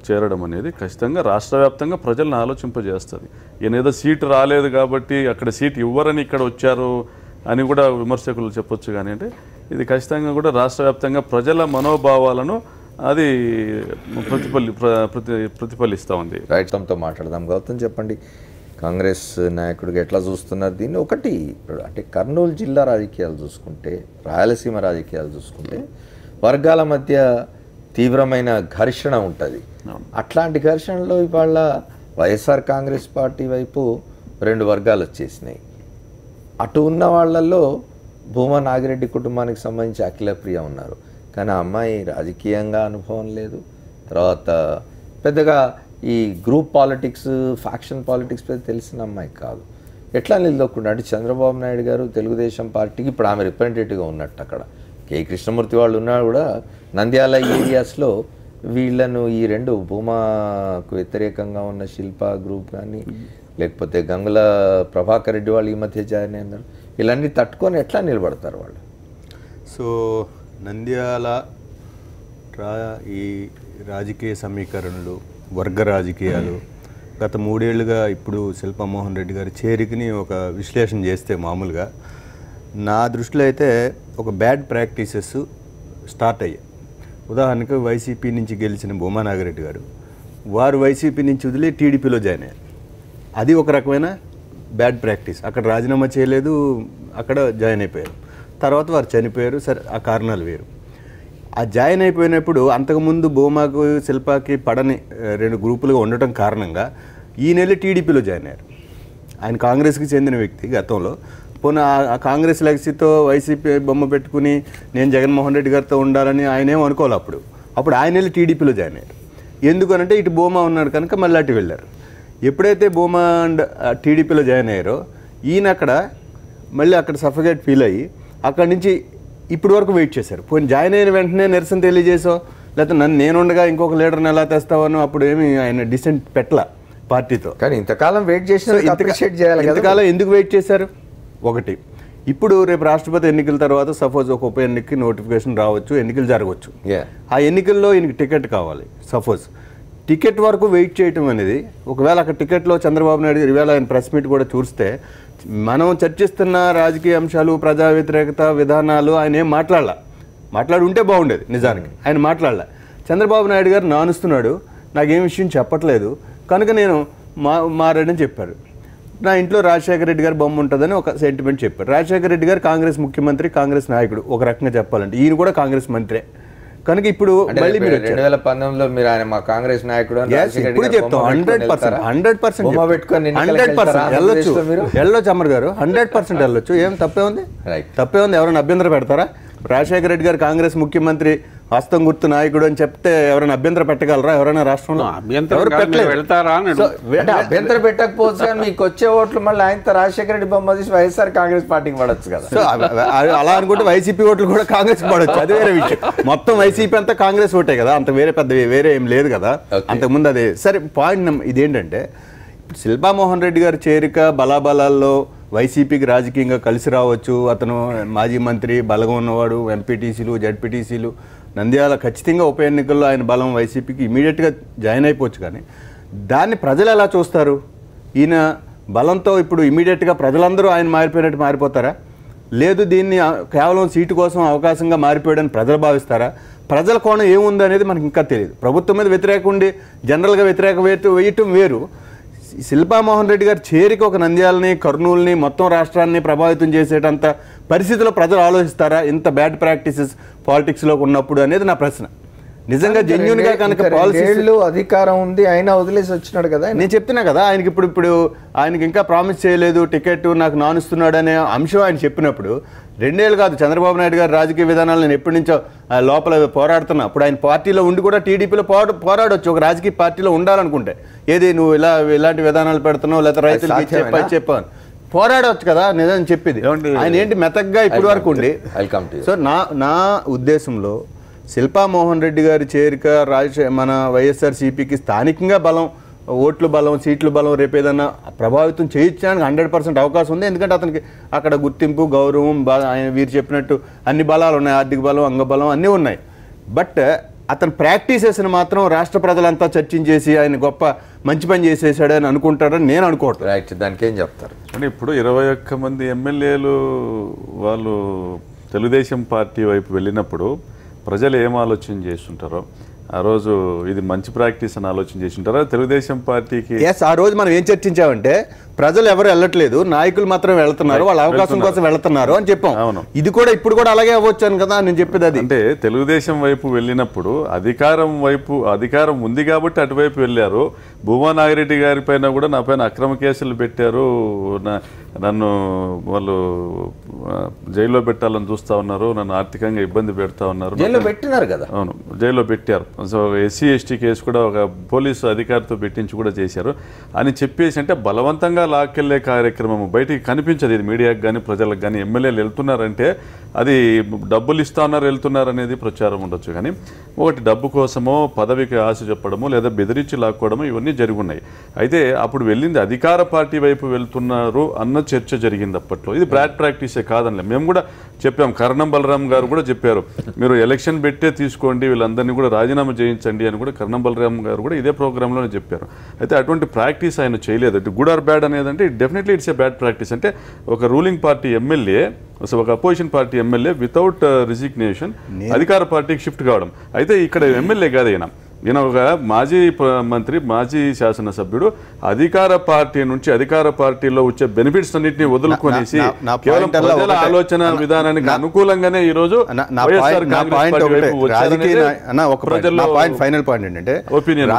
చేరడం అనేది ఖచ్చితంగా రాష్ట్ర వ్యాప్తంగా ప్రజలను ఆలోచింపజేస్తుంది. ఈయన ఏదో సీటు రాలేదు కాబట్టి అక్కడ సీటు ఇవ్వరని ఇక్కడ వచ్చారు అని కూడా విమర్శకులు చెప్పొచ్చు. కానీ అంటే ఇది ఖచ్చితంగా కూడా రాష్ట్ర వ్యాప్తంగా ప్రజల మనోభావాలను అది ప్రతిఫలిస్తూ ఉంది. రైట్తో మాట్లాడదాం. గౌతమ్ చెప్పండి, కాంగ్రెస్ నాయకుడిగా ఎట్లా చూస్తున్నారు దీన్ని? ఒకటి అంటే కర్నూలు జిల్లా రాజకీయాలు చూసుకుంటే, రాయలసీమ రాజకీయాలు చూసుకుంటే వర్గాల మధ్య తీవ్రమైన ఘర్షణ ఉంటుంది. అట్లాంటి ఘర్షణలో ఇవాళ వైఎస్ఆర్ కాంగ్రెస్ పార్టీ వైపు 2 వర్గాలు వచ్చేసినాయి. అటు ఉన్న వాళ్ళల్లో భూమా నాగిరెడ్డి కుటుంబానికి సంబంధించి అఖిలప్రియ ఉన్నారు. కానీ ఆ అమ్మాయి రాజకీయంగా అనుభవం లేదు, తర్వాత పెద్దగా ఈ గ్రూప్ పాలిటిక్స్, ఫ్యాక్షన్ పాలిటిక్స్ పెద్ద తెలిసిన అమ్మాయి కాదు. ఎట్లా నిలదొక్కుండా అంటే చంద్రబాబు నాయుడు గారు తెలుగుదేశం పార్టీకి ఇప్పుడు ఆమె రిప్రజెంటేటివ్గా ఉన్నట్టు అక్కడ కె కృష్ణమూర్తి వాళ్ళు ఉన్నా కూడా నంద్యాల ఏరియాస్లో వీళ్ళను ఈ 2 భూమాకు వ్యతిరేకంగా ఉన్న శిల్ప గ్రూప్ కానీ లేకపోతే గంగుల ప్రభాకర్ రెడ్డి వాళ్ళు ఈ మధ్య జాయిన్ అయినారు. ఇలాన్నీ తట్టుకొని ఎట్లా నిలబడతారు వాళ్ళు? సో నంద్యాల ఈ రాజకీయ సమీకరణలు, వర్గ రాజకీయాలు గత 3 ఏళ్లుగా ఇప్పుడు శిల్పామోహన్ రెడ్డి గారి చేరికని ఒక విశ్లేషణ చేస్తే మామూలుగా నా దృష్టిలో అయితే ఒక బ్యాడ్ ప్రాక్టీసెస్ స్టార్ట్ అయ్యాయి. ఉదాహరణకు వైసీపీ నుంచి గెలిచిన భూమా నాగిరెడ్డి గారు వారు వైసీపీ నుంచి వదిలి టీడీపీలో జాయిన్ అయ్యారు. అది ఒక రకమైన బ్యాడ్ ప్రాక్టీస్. అక్కడ రాజీనామా చేయలేదు, అక్కడ జాయిన్ అయిపోయారు. తర్వాత వారు చనిపోయారు. సరే, ఆ కారణాలు వేరు. ఆ జాయిన్ అయిపోయినప్పుడు అంతకుముందు భూమాకు శిల్పాకి పడని 2 గ్రూపులుగా ఉండటం కారణంగా ఈ నెల టీడీపీలో జాయిన్ అయ్యారు. ఆయన కాంగ్రెస్కి చెందిన వ్యక్తి గతంలో. పోనీ ఆ కాంగ్రెస్ లెగసీతో వైసీపీ బొమ్మ పెట్టుకుని నేను జగన్మోహన్ రెడ్డి గారితో ఉండాలని ఆయన ఏమో అనుకోవాలి. అప్పుడు ఆయన వెళ్ళి టీడీపీలో జాయిన్ అయ్యారు. ఎందుకనంటే ఇటు భూమా ఉన్నాడు కనుక మళ్ళీ అటు వెళ్ళారు. ఎప్పుడైతే భూమా అండ్ టీడీపీలో జాయిన్ అయ్యారో ఈయన అక్కడ మళ్ళీ అక్కడ సఫకేట్ ఫీల్ అయ్యి అక్కడి నుంచి ఇప్పటి వరకు వెయిట్ చేశారు. పోయిన జాయిన్ అయిన వెంటనే నిరసన తెలియజేసావు, లేకపోతే నేనుండగా ఇంకొక లీడర్ని ఎలా తెస్తావని అప్పుడు ఏమి ఆయన డిసెంట్ పెట్టలా పార్టీతో. కానీ ఇంతకాలం వెయిట్ చేసిన ఇంతకాలం ఎందుకు వెయిట్ చేశారు? ఒకటి, ఇప్పుడు రేపు రాష్ట్రపతి ఎన్నికల తర్వాత సపోజ్ ఒక ఉప ఎన్నికకి నోటిఫికేషన్ రావచ్చు, ఎన్నికలు జరగవచ్చు. ఆ ఎన్నికల్లో ఈయనకి టికెట్ కావాలి. సపోజ్ టికెట్ వరకు వెయిట్ చేయటం అనేది, ఒకవేళ అక్కడ టికెట్లో చంద్రబాబు నాయుడు గారు ఇవాళ ఆయన ప్రెస్ మీట్ కూడా చూస్తే మనం చర్చిస్తున్న రాజకీయ అంశాలు, ప్రజా వ్యతిరేకత విధానాలు ఆయన ఏం మాట్లాడి ఉంటే బాగుండేది. నిజానికి ఆయన మాట్లాడలే. చంద్రబాబు నాయుడు గారు నానుస్తున్నాడు, నాకేం విషయం చెప్పట్లేదు కనుక నేను మారాడని చెప్పారు. నా ఇంట్లో రాజశేఖర రెడ్డి గారు బొమ్మ ఉంటుందని ఒక సెంటిమెంట్ చెప్పారు. రాజశేఖర రెడ్డి గారు కాంగ్రెస్ ముఖ్యమంత్రి, కాంగ్రెస్ నాయకుడు, ఒక రకంగా చెప్పాలంటే ఈయన కూడా కాంగ్రెస్ మంత్రే కనుక ఇప్పుడు మళ్ళీ మీరు 2019లో మీరు ఆయన మా కాంగ్రెస్ నాయకుడు ఇప్పుడు చెప్తాం 100% వెళ్ళొచ్చు అమర్ గారు, 100% వెళ్ళొచ్చు. ఏం తప్పే ఉంది? ఎవరైనా అభ్యంతరం పెడతారా? రాజశేఖర రెడ్డి గారు కాంగ్రెస్ ముఖ్యమంత్రి, హస్తం గుర్తు నాయకుడు అని చెప్తే ఎవరైనా అభ్యంతరం పెట్టగలరా? ఎవరైనా రాష్ట్రంలో అభ్యంతరం పెట్టకపోవచ్చు కానీ మీకు వచ్చే ఓట్లు మళ్ళీ ఆయన రాజశేఖర రెడ్డి బొమ్మ తీసి వైఎస్ఆర్ కాంగ్రెస్ పార్టీకి పడవచ్చు కదా. సో అలా అనుకుంటే వైసీపీ ఓట్లు కూడా కాంగ్రెస్ పడవచ్చు, అది వేరే విషయం. మొత్తం వైసీపీ అంతా కాంగ్రెస్ ఓటే కదా, అంత వేరే ఏం లేదు కదా అంతకుముందు. అదే సరే. పాయింట్ ఇదేంటంటే శిల్పా మోహన్ రెడ్డి గారి చేరిక బలాబలాల్లో వైసీపీకి రాజకీయంగా కలిసి రావచ్చు. అతను మాజీ మంత్రి, బలగం ఉన్నవాడు, ఎంపీటీసీలు, జడ్పీటీసీలు, నంద్యాల ఖచ్చితంగా ఉప ఎన్నికల్లో ఆయన బలం వైసీపీకి ఇమీడియట్గా జాయిన్ అయిపోవచ్చు. కానీ దాన్ని ప్రజలు ఎలా చూస్తారు? ఈయన బలంతో ఇప్పుడు ఇమీడియట్గా ప్రజలందరూ ఆయన మారిపోయినట్టు మారిపోతారా? లేదు దీన్ని కేవలం సీటు కోసం అవకాశంగా మారిపోయాడని ప్రజలు భావిస్తారా? ప్రజల కోణం ఏముంది అనేది మనకి ఇంకా తెలియదు. ప్రభుత్వం మీద వ్యతిరేకం ఉండి జనరల్గా వేయటం వేరు. శిల్పా మోహన్ రెడ్డి గారు చేరిక ఒక నంద్యాలని, కర్నూలుని, మొత్తం రాష్ట్రాన్ని ప్రభావితం చేసేటంత పరిస్థితిలో ప్రజలు ఆలోచిస్తారా ఇంత బ్యాడ్ ప్రాక్టీసెస్ పాలిటిక్స్లో ఉన్నప్పుడు అనేది నా ప్రశ్న. నిజంగా జెన్యూన్గా కనుక పాలసీలు అధికారం ఉంది ఆయన వదిలేసి వచ్చినాడు కదా. నేను చెప్తున్నా కదా, ఆయనకి ఇప్పుడు ఆయనకి ఇంకా ప్రామిస్ చేయలేదు టికెట్, నాకు నానుస్తున్నాడు అనే అంశం ఆయన చెప్పినప్పుడు 2 ఏళ్ళు కాదు చంద్రబాబు నాయుడు గారు రాజకీయ విధానాలు నేను ఎప్పటి నుంచో లోపల పోరాడుతున్నా. అప్పుడు ఆయన పార్టీలో ఉండి కూడా టీడీపీలో పోరాడొచ్చు ఒక రాజకీయ పార్టీలో ఉండాలనుకుంటే. ఏది నువ్వు ఇలాంటి విధానాలు పెడుతున్నావు లేదా రైతులు చెప్పాను పోరాడవచ్చు కదా. నిజం చెప్పేది ఆయన ఏంటి మెతగ్గా ఇప్పటి వరకు ఉండి. సో నా ఉద్దేశంలో శిల్పా మోహన్ రెడ్డి గారి చేరిక మన వైఎస్ఆర్సీపీకి స్థానికంగా బలం, ఓట్లు బలం, సీట్లు బలం రేపు ఏదన్నా ప్రభావితం చేయించడానికి 100% అవకాశం ఉంది. ఎందుకంటే అతనికి అక్కడ గుర్తింపు, గౌరవం, ఆయన వీరు చెప్పినట్టు అన్ని బలాలు ఉన్నాయి, ఆర్థిక బలం, అంగబలం అన్నీ ఉన్నాయి. బట్ అతను ప్రాక్టీసెస్ని మాత్రం రాష్ట్ర ప్రజలంతా చర్చించేసి ఆయన గొప్ప మంచి పని చేసేసాడని అనుకుంటారని నేను అనుకోవట్లేదు. రైట్, దానికి ఏం చెప్తారు? అంటే ఇప్పుడు 21 మంది ఎమ్మెల్యేలు వాళ్ళు తెలుగుదేశం పార్టీ వైపు వెళ్ళినప్పుడు ప్రజలు ఏం ఆలోచన చేస్తుంటారో ఆ రోజు ఇది మంచి ప్రాక్టీస్ అని ఆలోచన చేస్తుంటారా తెలుగుదేశం పార్టీకి? ఆ రోజు మనం ఏం చర్చించామంటే ప్రజలు ఎవరు వెళ్ళట్లేదు, నాయకులు మాత్రం వెళ్తున్నారు, వాళ్ళ అవకాశం కోసం వెళ్తున్నారు అని చెప్పాం. ఇది కూడా ఇప్పుడు కూడా అలాగే అవ్వచ్చు కదా నేను చెప్పేది. అది అంటే తెలుగుదేశం వైపు వెళ్ళినప్పుడు అధికారం ఉంది కాబట్టి అటువైపు వెళ్ళారు. భూమా నాగిరెడ్డి గారి పైన కూడా నా పైన అక్రమ కేసులు పెట్టారు, నన్ను వాళ్ళు జైల్లో పెట్టాలని చూస్తా ఉన్నారు, నన్ను ఆర్థికంగా ఇబ్బంది పెడతా ఉన్నారు, జైల్లో పెట్టినారు కదా. అవును, జైల్లో పెట్టారు. సో ఎస్సీ ఎస్టీ కేసు కూడా ఒక పోలీసు అధికారితో పెట్టించి కూడా చేశారు అని చెప్పేసి అంటే బలవంతంగా లాక్కెళ్లే కార్యక్రమం బయటికి కనిపించదు. ఇది మీడియాకి కానీ ప్రజలకు కానీ ఎమ్మెల్యేలు వెళ్తున్నారంటే అది డబ్బులు ఇస్తా ఉన్నారు వెళ్తున్నారు అనేది ప్రచారం ఉండొచ్చు. కానీ ఒకటి డబ్బు కోసమో పదవికి ఆశ చెప్పడమో లేదా బెదిరించి లాక్కోవడమో ఇవన్నీ జరుగున్నాయి. అయితే అప్పుడు వెళ్ళింది అధికార పార్టీ వైపు వెళ్తున్నారు అన్న చర్చ జరిగింది అప్పట్లో. ఇది బ్యాడ్ ప్రాక్టీసే కాదనిలే, మేము కూడా చెప్పాం. కరణం బలరాం గారు కూడా చెప్పారు, మీరు ఎలక్షన్ పెట్టే తీసుకోండి, వీళ్ళందరినీ కూడా రాజీనామా చేయించండి అని కూడా కరణం బలరాం గారు కూడా ఇదే ప్రోగ్రాంలోనే చెప్పారు. అయితే అటువంటి ప్రాక్టీస్ ఆయన చేయలేదు. గుడ్ ఆర్ బ్యాడ్ అనేదంటే definitely it's a bad practice. అంటే ఒక రూలింగ్ పార్టీ ఎమ్మెల్యే, ఒక opposition party MLA without resignation అధికార పార్టీకి షిఫ్ట్ కావడం. అయితే ఇక్కడ ఎమ్మెల్యే కాదు ఈయన ఒక మాజీ మంత్రి, మాజీ శాసనసభ్యుడు. అధికార పార్టీ నుంచి అధికార పార్టీలో వచ్చే బెనిఫిట్స్ అన్నింటినీ వదులుకొనేసి కేవలం ప్రజల ఆలోచన విధానానికి అనుకూలంగానే ఈ రోజు ఫైనల్ పాయింట్ ఏంటంటే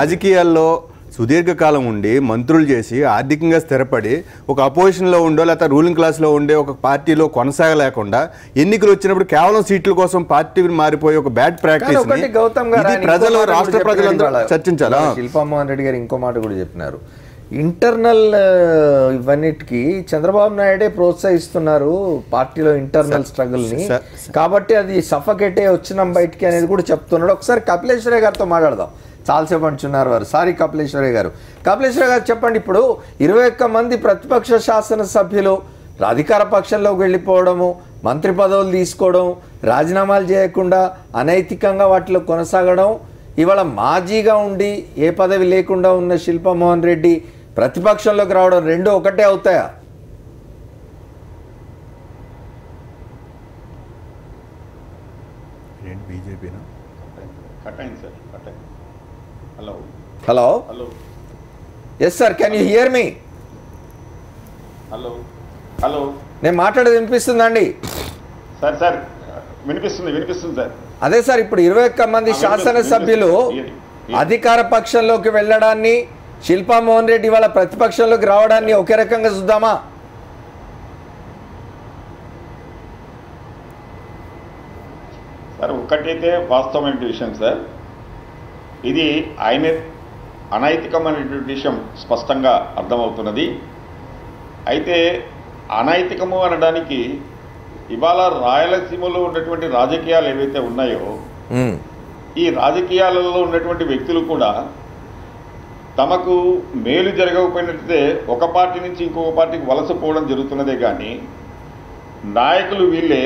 రాజకీయాల్లో సుదీర్ఘకాలం ఉండి మంత్రులు చేసి ఆర్థికంగా స్థిరపడి ఒక అపోజిషన్లో ఉండో లేకపోతే రూలింగ్ క్లాస్లో ఉండే ఒక పార్టీలో కొనసాగలేకుండా ఎన్నికలు వచ్చినప్పుడు కేవలం సీట్ల కోసం పార్టీ మారిపోయి ఒక బ్యాడ్ ప్రాక్టీస్ ప్రజలు, రాష్ట్ర ప్రజలందరూ చర్చించాలి. శిల్పా మోహన్ రెడ్డి గారు ఇంకో మాట కూడా చెప్పినారు, ఇంటర్నల్ ఇవన్నిటికి చంద్రబాబు నాయుడే ప్రోత్సహిస్తున్నారు పార్టీలో ఇంటర్నల్ స్ట్రగుల్ని, కాబట్టి అది సఫకేటే వచ్చినాం బయటికి అనేది కూడా చెప్తున్నాడు. ఒకసారి కపిలేశ్వరయ్య గారితో మాట్లాడదాం. చాలాసేపు అంటున్నారు వారు. సారీ కపిలేశ్వరయ్య గారు. కపిలేశ్వరయ్య గారు చెప్పండి, ఇప్పుడు 21 మంది ప్రతిపక్ష శాసనసభ్యులు అధికార పక్షంలోకి వెళ్ళిపోవడము, మంత్రి పదవులు తీసుకోవడం, రాజీనామాలు చేయకుండా అనైతికంగా వాటిలో కొనసాగడం, ఇవాళ మాజీగా ఉండి ఏ పదవి లేకుండా ఉన్న శిల్పామోహన్ రెడ్డి ప్రతిపక్షంలోకి రావడం రెండు ఒకటే అవుతాయా? బీజేపీనా? Hello yes sir, can you hear me? Hello నేను మాట్లాడేది వినిపిస్తుందండి? సార్ వినిపిస్తుంది సార్. అదే సార్, ఇప్పుడు 21 మంది శాసనసభ్యులు అధికార పక్షంలోకి వెళ్ళడాన్ని, శిల్పామోహన్ రెడ్డి వాళ్ళ ప్రతిపక్షంలోకి రావడాన్ని ఒకే రకంగా చూద్దామా? సార్ ఒక్కటైతే వాస్తవమైన విషయం సార్, ఇది ఆయన అనైతికమైనటువంటి విషయం స్పష్టంగా అర్థమవుతున్నది. అయితే అనైతికము అనడానికి ఇవాళ రాయలసీమలో ఉన్నటువంటి రాజకీయాలు ఏవైతే ఉన్నాయో ఈ రాజకీయాలలో ఉన్నటువంటి వ్యక్తులు కూడా తమకు మేలు జరగకపోయినట్లయితే ఒక పార్టీ నుంచి ఇంకొక పార్టీకి వలసపోవడం జరుగుతున్నదే కానీ నాయకులు వీళ్ళే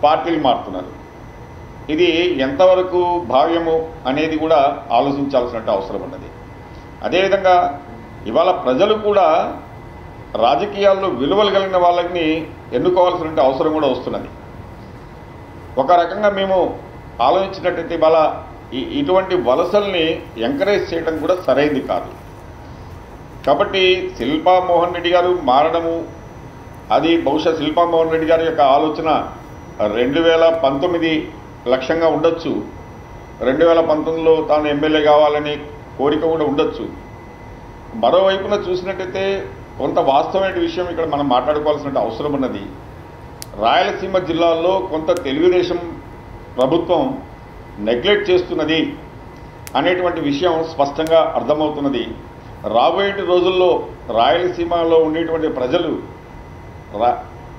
పార్టీలు మారుతున్నారు. ఇది ఎంతవరకు భావ్యము అనేది కూడా ఆలోచించాల్సిన అవసరం ఉన్నది. అదేవిధంగా ఇవాళ ప్రజలు కూడా రాజకీయాల్లో విలువలు కలిగిన వాళ్ళని ఎన్నుకోవాల్సిన అవసరం కూడా వస్తున్నది. ఒక రకంగా మేము ఆలోచించినట్టయితే ఇవాళ ఇటువంటి వలసల్ని ఎంకరేజ్ చేయడం కూడా సరైంది కాదు. కాబట్టి శిల్పామోహన్ రెడ్డి గారు మారడము, అది బహుశా శిల్పామోహన్ రెడ్డి గారి యొక్క ఆలోచన 2019 లక్ష్యంగా ఉండొచ్చు, 2019లో తాను ఎమ్మెల్యే కావాలని కోరిక కూడా ఉండొచ్చు. మరోవైపున చూసినట్టయితే కొంత వాస్తవమైన విషయం ఇక్కడ మనం మాట్లాడుకోవాల్సిన అవసరం ఉన్నది. రాయలసీమ జిల్లాల్లో కొంత తెలుగుదేశం ప్రభుత్వం నెగ్లెక్ట్ చేస్తున్నది అనేటువంటి విషయం స్పష్టంగా అర్థమవుతున్నది. రాబోయే రోజుల్లో రాయలసీమలో ఉండేటువంటి ప్రజలు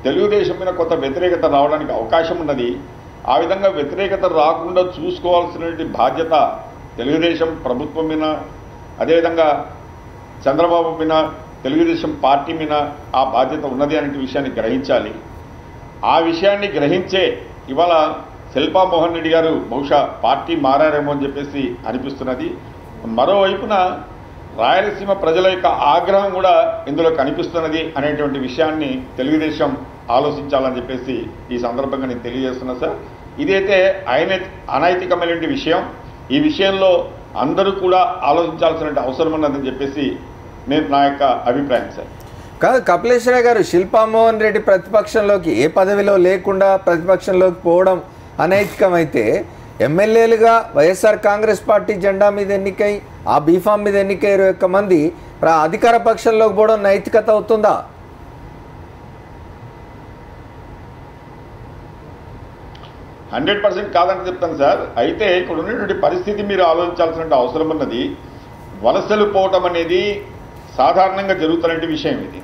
తెలుగుదేశం మీద కొంత వ్యతిరేకత రావడానికి అవకాశం ఉన్నది. ఆ విధంగా వ్యతిరేకత రాకుండా చూసుకోవాల్సినటువంటి బాధ్యత తెలుగుదేశం ప్రభుత్వం మీద, అదేవిధంగా చంద్రబాబు మీద, తెలుగుదేశం పార్టీ మీద ఆ బాధ్యత ఉన్నది అనే విషయాన్ని గ్రహించాలి. ఆ విషయాన్ని గ్రహించే ఇవాళ శిల్పామోహన్ రెడ్డి గారు బహుశా పార్టీ మారారేమో అని చెప్పేసి అనిపిస్తున్నది. మరోవైపున రాయలసీమ ప్రజల యొక్క ఆగ్రహం కూడా ఇందులో కనిపిస్తున్నది అనేటువంటి విషయాన్ని తెలుగుదేశం ఆలోచించాలని చెప్పేసి ఈ సందర్భంగా నేను తెలియజేస్తున్నా సార్. ఇదైతే అనైతికమైనటువంటి విషయం. ఈ విషయంలో అందరూ కూడా ఆలోచించాల్సిన అవసరం ఉన్నదని చెప్పేసి నేను నా యొక్క అభిప్రాయం సార్. కాదు కపిలేశ్వరయ్య గారు, శిల్పామోహన్ రెడ్డి ప్రతిపక్షంలోకి ఏ పదవిలో లేకుండా ప్రతిపక్షంలోకి పోవడం అనైతికమైతే, ఎమ్మెల్యేలుగా వైఎస్ఆర్ కాంగ్రెస్ పార్టీ జెండా మీద ఎన్నికై ఆ బీఫామ్ మీద ఎన్నికై 21 మంది అధికార పక్షంలోకి పోవడం నైతికత అవుతుందా? 100% కాదని చెప్తాను సార్. అయితే ఇక్కడ ఉన్నటువంటి పరిస్థితి మీరు ఆలోచించాల్సిన అవసరం ఉన్నది. వలసలు పోవటం అనేది సాధారణంగా జరుగుతున్న విషయం. ఇది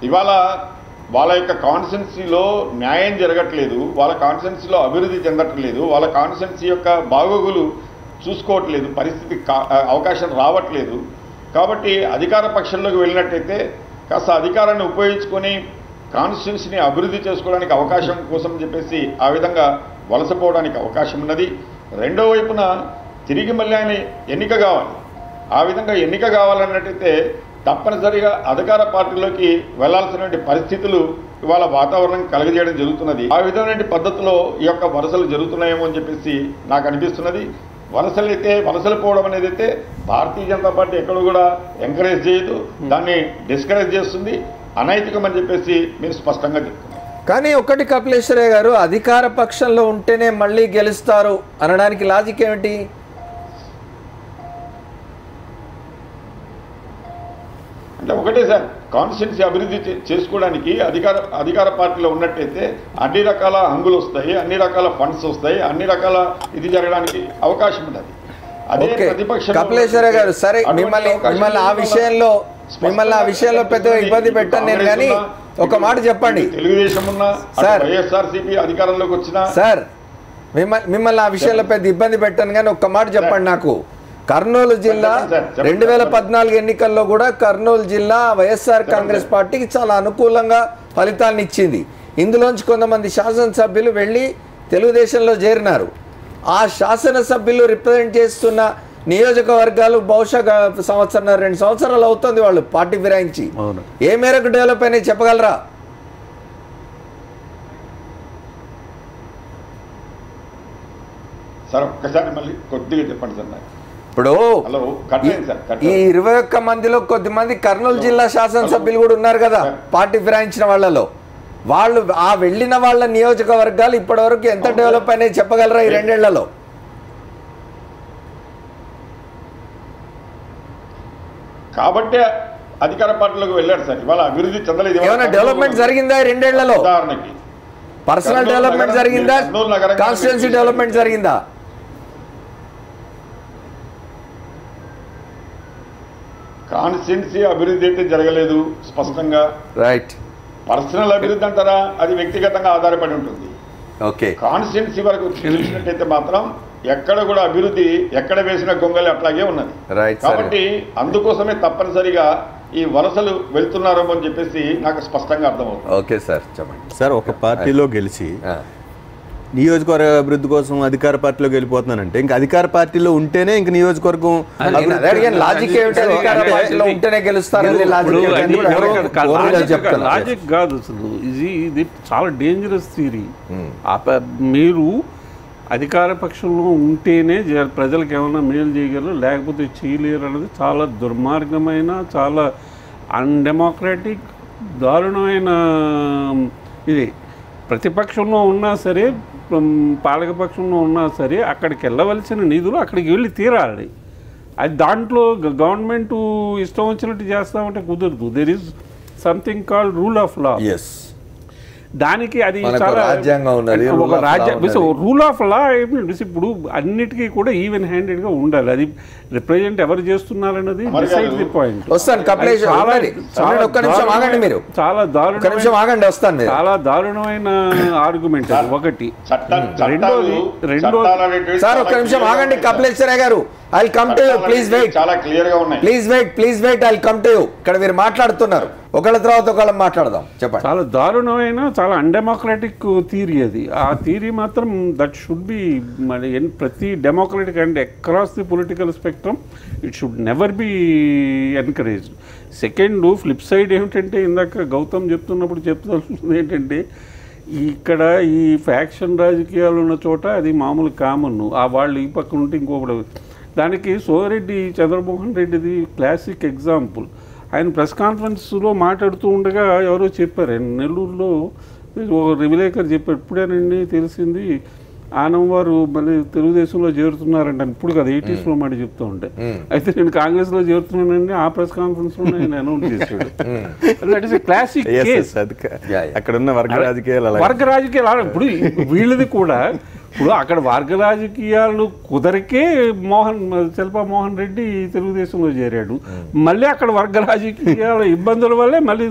ఇవాళ వాళ్ళ యొక్క కాన్స్టిట్యున్సీలో న్యాయం జరగట్లేదు, వాళ్ళ కాన్స్టిట్యున్సీలో అభివృద్ధి చెందట్లేదు, వాళ్ళ కాన్స్టిట్యున్సీ యొక్క బాగోగులు చూసుకోవట్లేదు, పరిస్థితి అవకాశం రావట్లేదు. కాబట్టి అధికార పక్షంలోకి వెళ్ళినట్టయితే కాస్త అధికారాన్ని ఉపయోగించుకొని కాన్స్టిట్యున్సీని అభివృద్ధి చేసుకోవడానికి అవకాశం కోసం చెప్పేసి ఆ విధంగా వలసపోవడానికి అవకాశం ఉన్నది. రెండో వైపున తిరిగి మళ్ళీ ఆయన ఎన్నిక కావాలి. ఆ విధంగా ఎన్నిక కావాలన్నట్టయితే తప్పనిసరిగా అధికార పార్టీలోకి వెళ్లాల్సినటువంటి పరిస్థితులు ఇవాళ వాతావరణం కలగజేయడం జరుగుతున్నది. ఆ విధమైన పద్ధతిలో ఈ యొక్క వలసలు జరుగుతున్నాయేమో అని చెప్పేసి నాకు అనిపిస్తున్నది. వలసలు పోవడం అనేది అయితే భారతీయ జనతా పార్టీ ఎక్కడ కూడా ఎంకరేజ్ చేయదు, దాన్ని డిస్కరేజ్ చేస్తుంది, అనైతికం అని చెప్పేసి మీరు స్పష్టంగా చెప్తున్నారు. కానీ ఒకటి కపిలేశ్వరయ్య గారు, అధికార పక్షంలో ఉంటేనే మళ్ళీ గెలుస్తారు అనడానికి లాజిక్ ఏమిటి? అంటే ఒకటే సార్, కాన్స్టిట్యున్సీ అభివృద్ధి చేసుకోవడానికి అధికార పార్టీలో ఉన్నట్టయితే అన్ని రకాల హంగులు వస్తాయి, అన్ని రకాల ఫండ్స్ వస్తాయి, అన్ని రకాల ఇది జరగడానికి అవకాశం ఉన్నది. అదే ఓకే ప్రతిపక్షంలో కపిలేశ్వర గారు సరే అటువంటి మిమ్మల్ని అవకాశం మిమ్మల్ని ఆ విషయంలో పెద్దగా ఇబ్బంది పెట్టాను నేను, కానీ ఒక మాట చెప్పండి. తెలుగుదేశం ఉన్నా సార్. వైఎస్ఆర్సీపీ అధికారంలోకి వచ్చినా సార్ మిమ్మల్ని ఆ విషయంలో పెద్ద ఇబ్బంది పెట్టాను, కానీ ఒక్క మాట చెప్పండి నాకు. కర్నూలు జిల్లా చెప్పండి. 2014 ఎన్నికల్లో కూడా కర్నూలు జిల్లా వైఎస్ఆర్ కాంగ్రెస్ పార్టీకి చాలా అనుకూలంగా ఫలితాలను ఇచ్చింది. ఇందులోంచి కొంతమంది శాసనసభ్యులు వెళ్ళి తెలుగుదేశంలో చేరినారు. ఆ శాసనసభ్యులు రిప్రజెంట్ చేస్తున్న నియోజకవర్గాలు బహుశా సంవత్సరం 2 సంవత్సరాలు అవుతుంది వాళ్ళు పార్టీ ఫిరాయించి. ఏ మేరకు డెవలప్ అయినాయి చెప్పగలరా? సార్ ఒక్కసారి మళ్ళీ కొద్దిగా చెప్పండి సార్ నాకు. ఇప్పుడు హలో కట్టండి సార్ ఈ 21 మందిలో కొద్దిమంది కర్నూలు జిల్లా శాసనసభ్యులు కూడా ఉన్నారు కదా పార్టీ ఫిరాయించిన వాళ్ళలో. వాళ్ళు ఆ వెళ్ళిన వాళ్ళ నియోజకవర్గాలు ఇప్పటివరకు ఎంత డెవలప్ అయినాయి చెప్పగలరా ఈ 2 ఏళ్లలో? కాబట్టి అధికార పార్టీలోకి వెళ్ళాడు సార్. ఇవాళ అభివృద్ధి చెందలేదు. ఏమైనా డెవలప్మెంట్ జరిగిందా ఈ 2 ఏళ్లలో? ఉదాహరణకి పర్సనల్ డెవలప్మెంట్ జరిగిందా? కాన్స్టిట్యున్సీ డెవలప్మెంట్ జరిగిందా? కాన్స్టిట్యున్సీ అభివృద్ధి అయితే జరగలేదు స్పష్టంగా. రైట్. పర్సనల్ అభివృద్ధి అంటారా, అది వ్యక్తిగతంగా ఆధారపడి ఉంటుంది. ఓకే. కాన్స్టిట్యున్సీ వరకు చూసినట్టయితే మాత్రం ఎక్కడ కూడా అభివృద్ధి ఎక్కడ వేసిన గొంగలి అట్లాగే ఉన్నది. రైట్. కాబట్టి అందుకోసమే తప్పనిసరిగా ఈ వలసలు వెళ్తున్నారేమో అని చెప్పేసి నాకు స్పష్టంగా అర్థమవుతుంది. ఓకే సార్ చెప్పండి. సార్ ఒక పార్టీలో గెలిచి నియోజకవర్గ అభివృద్ధి కోసం అధికార పార్టీలోకి వెళ్ళిపోతున్నానంటే ఇంకా అధికార పార్టీలో ఉంటేనే ఇంక నియోజకవర్గం లాజిక్ ఏమిటి? అధికార పార్టీలో ఉంటేనే గెలుస్తారు లాజిక్ కాదు అసలు. ఇది చాలా డేంజరస్ థియరీ. మీరు అధికార పక్షంలో ఉంటేనే ప్రజలకు ఏమైనా మేలు చేయగలరు, లేకపోతే చేయలేరు అనేది చాలా దుర్మార్గమైన, చాలా అన్డెమోక్రాటిక్, దారుణమైన ఇది. ప్రతిపక్షంలో ఉన్నా సరే, పాలకపక్షంలో ఉన్నా సరే అక్కడికి వెళ్ళవలసిన నిధులు అక్కడికి వెళ్ళి తీరాలి. అది దాంట్లో గవర్నమెంట్ ఇష్టం వచ్చినట్టు చేస్తామంటే కుదరదు. There is something called rule of law. దానికి అది చాలా ఒక రాజ్యాంగం రూల్ ఆఫ్ లా. ఇప్పుడు అన్నిటికీ కూడా ఈవెన్ హ్యాండెడ్గా ఉండాలి. అది రిప్రజెంట్ ఎవరు చేస్తున్నారన్నది డిసైడ్ ది పాయింట్. చాలా దారుణమైన ఆర్గ్యుమెంట్ అది ఒకటి. రెండోది సార్ ఒక్క నిమిషం ఆగండి కపిలేశ్వర గారు. I'll come to you. Please wait. చాలా క్లియర్ గా ఉన్నాయి. Please wait. I'll come to you. ఇక్కడ మీరు మాట్లాడుతున్నారు, ఒకళ్ళ తర్వాత ఒకళ్ళ మాట్లాడదాం. చెప్పండి. చాలా దారుణమైన, చాలా అన్డెమోక్రాటిక్ థియరీ అది. ఆ థియరీ మాత్రం దట్ షుడ్ బి ప్రతి democratic and across the political spectrum it should never be encouraged. Second flip side ఏమిటంటే, ఇందాక గౌతమ్ చెప్తున్నప్పుడు చెప్తుంది ఏంటంటే, ఇక్కడ ఈ ఫ్యాక్షన్ రాజకీయాలు ఉన్న చోట అది మామూలు కామన్. ఆ వాళ్ళు ఈ పక్క ఉంటే ఇంకొకటి. దానికి సోమిరెడ్డి చంద్రమోహన్ రెడ్డిది క్లాసిక్ ఎగ్జాంపుల్. ఆయన ప్రెస్ కాన్ఫరెన్స్లో మాట్లాడుతూ ఉండగా ఎవరో చెప్పారు, నెల్లూరులో ఒక విలేకరు చెప్పారు, ఇప్పుడేనండి తెలిసింది ఆనం వారు మళ్ళీ తెలుగుదేశంలో చేరుతున్నారంట. ఇప్పుడు కదా 80s లో మాట చెప్తూ ఉంటే, అయితే నేను కాంగ్రెస్లో చేరుతున్నానండి ఆ ప్రెస్ కాన్ఫరెన్స్లో ఆయన అనౌన్స్ చేశాడు. That is a classic case. అక్కడ ఉన్న వర్గ రాజకీయాలు ఇప్పుడు వీళ్ళది కూడా. ఇప్పుడు అక్కడ వర్గ రాజకీయాలు కుదరికే శిల్పా మోహన్ రెడ్డి తెలుగుదేశంలో చేరాడు. మళ్ళీ అక్కడ వర్గ రాజకీయాల ఇబ్బందుల వల్లే మళ్ళీ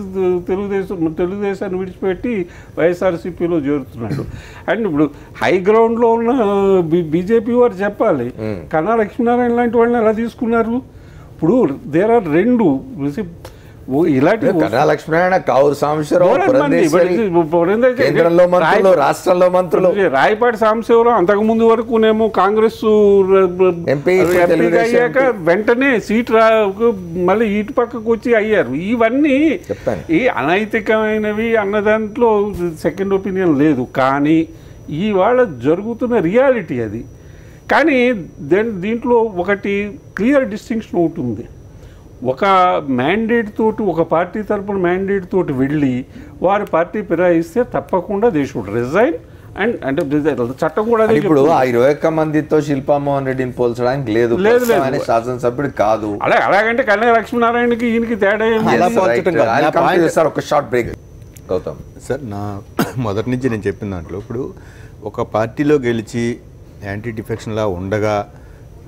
తెలుగుదేశాన్ని విడిచిపెట్టి వైఎస్ఆర్సీపీలో చేరుతున్నాడు. అండ్ ఇప్పుడు హై గ్రౌండ్లో ఉన్న బీజేపీ వారు చెప్పాలి, కన్నా లక్ష్మీనారాయణ లాంటి వాళ్ళని ఎలా తీసుకున్నారు. ఇప్పుడు దేర్ ఆర్ రెండు ఇలాంటి లక్ష్మీనారాయణ, కావూరు సాంబశివరావు, కేంద్రంలో మంత్రులు, రాష్ట్రంలో మంత్రులు, రాయపాటి సాంబశివరావు అంతకుముందు వరకునేమో కాంగ్రెస్ ఎంపీగా అయ్యాక వెంటనే సీట్ మళ్ళీ ఇటు పక్కకు వచ్చి అయ్యారు. ఇవన్నీ ఈ అనైతికమైనవి అన్న దాంట్లో సెకండ్ ఒపీనియన్ లేదు. కానీ ఇవాళ జరుగుతున్న రియాలిటీ అది. కానీ దీంట్లో ఒకటి క్లియర్ డిస్టింక్షన్ ఉంటుంది. ఒక మ్యాండేట్ తోటి, ఒక పార్టీ తరపున మ్యాండేట్ తోటి వెళ్ళి వారి పార్టీ ఫిరాయిస్తే తప్పకుండా దే షుడ్ రిజైన్. అండ్ అంటే చట్టం కూడా ఇప్పుడు ఆ 21 మందితో శిల్పా మోహన్ రెడ్డిని పోల్చడానికి లేదు, శాసనసభ్యుడు కాదు. అలాగంటే కన్నా లక్ష్మీనారాయణకి ఈయనకి తేడా సార్. ఒక షార్ట్ బ్రేక్. గౌతమ్ సార్, నా మొదటి నుంచి నేను చెప్పిన దాంట్లో ఇప్పుడు ఒక పార్టీలో గెలిచి యాంటీ డిఫెక్షన్లా ఉండగా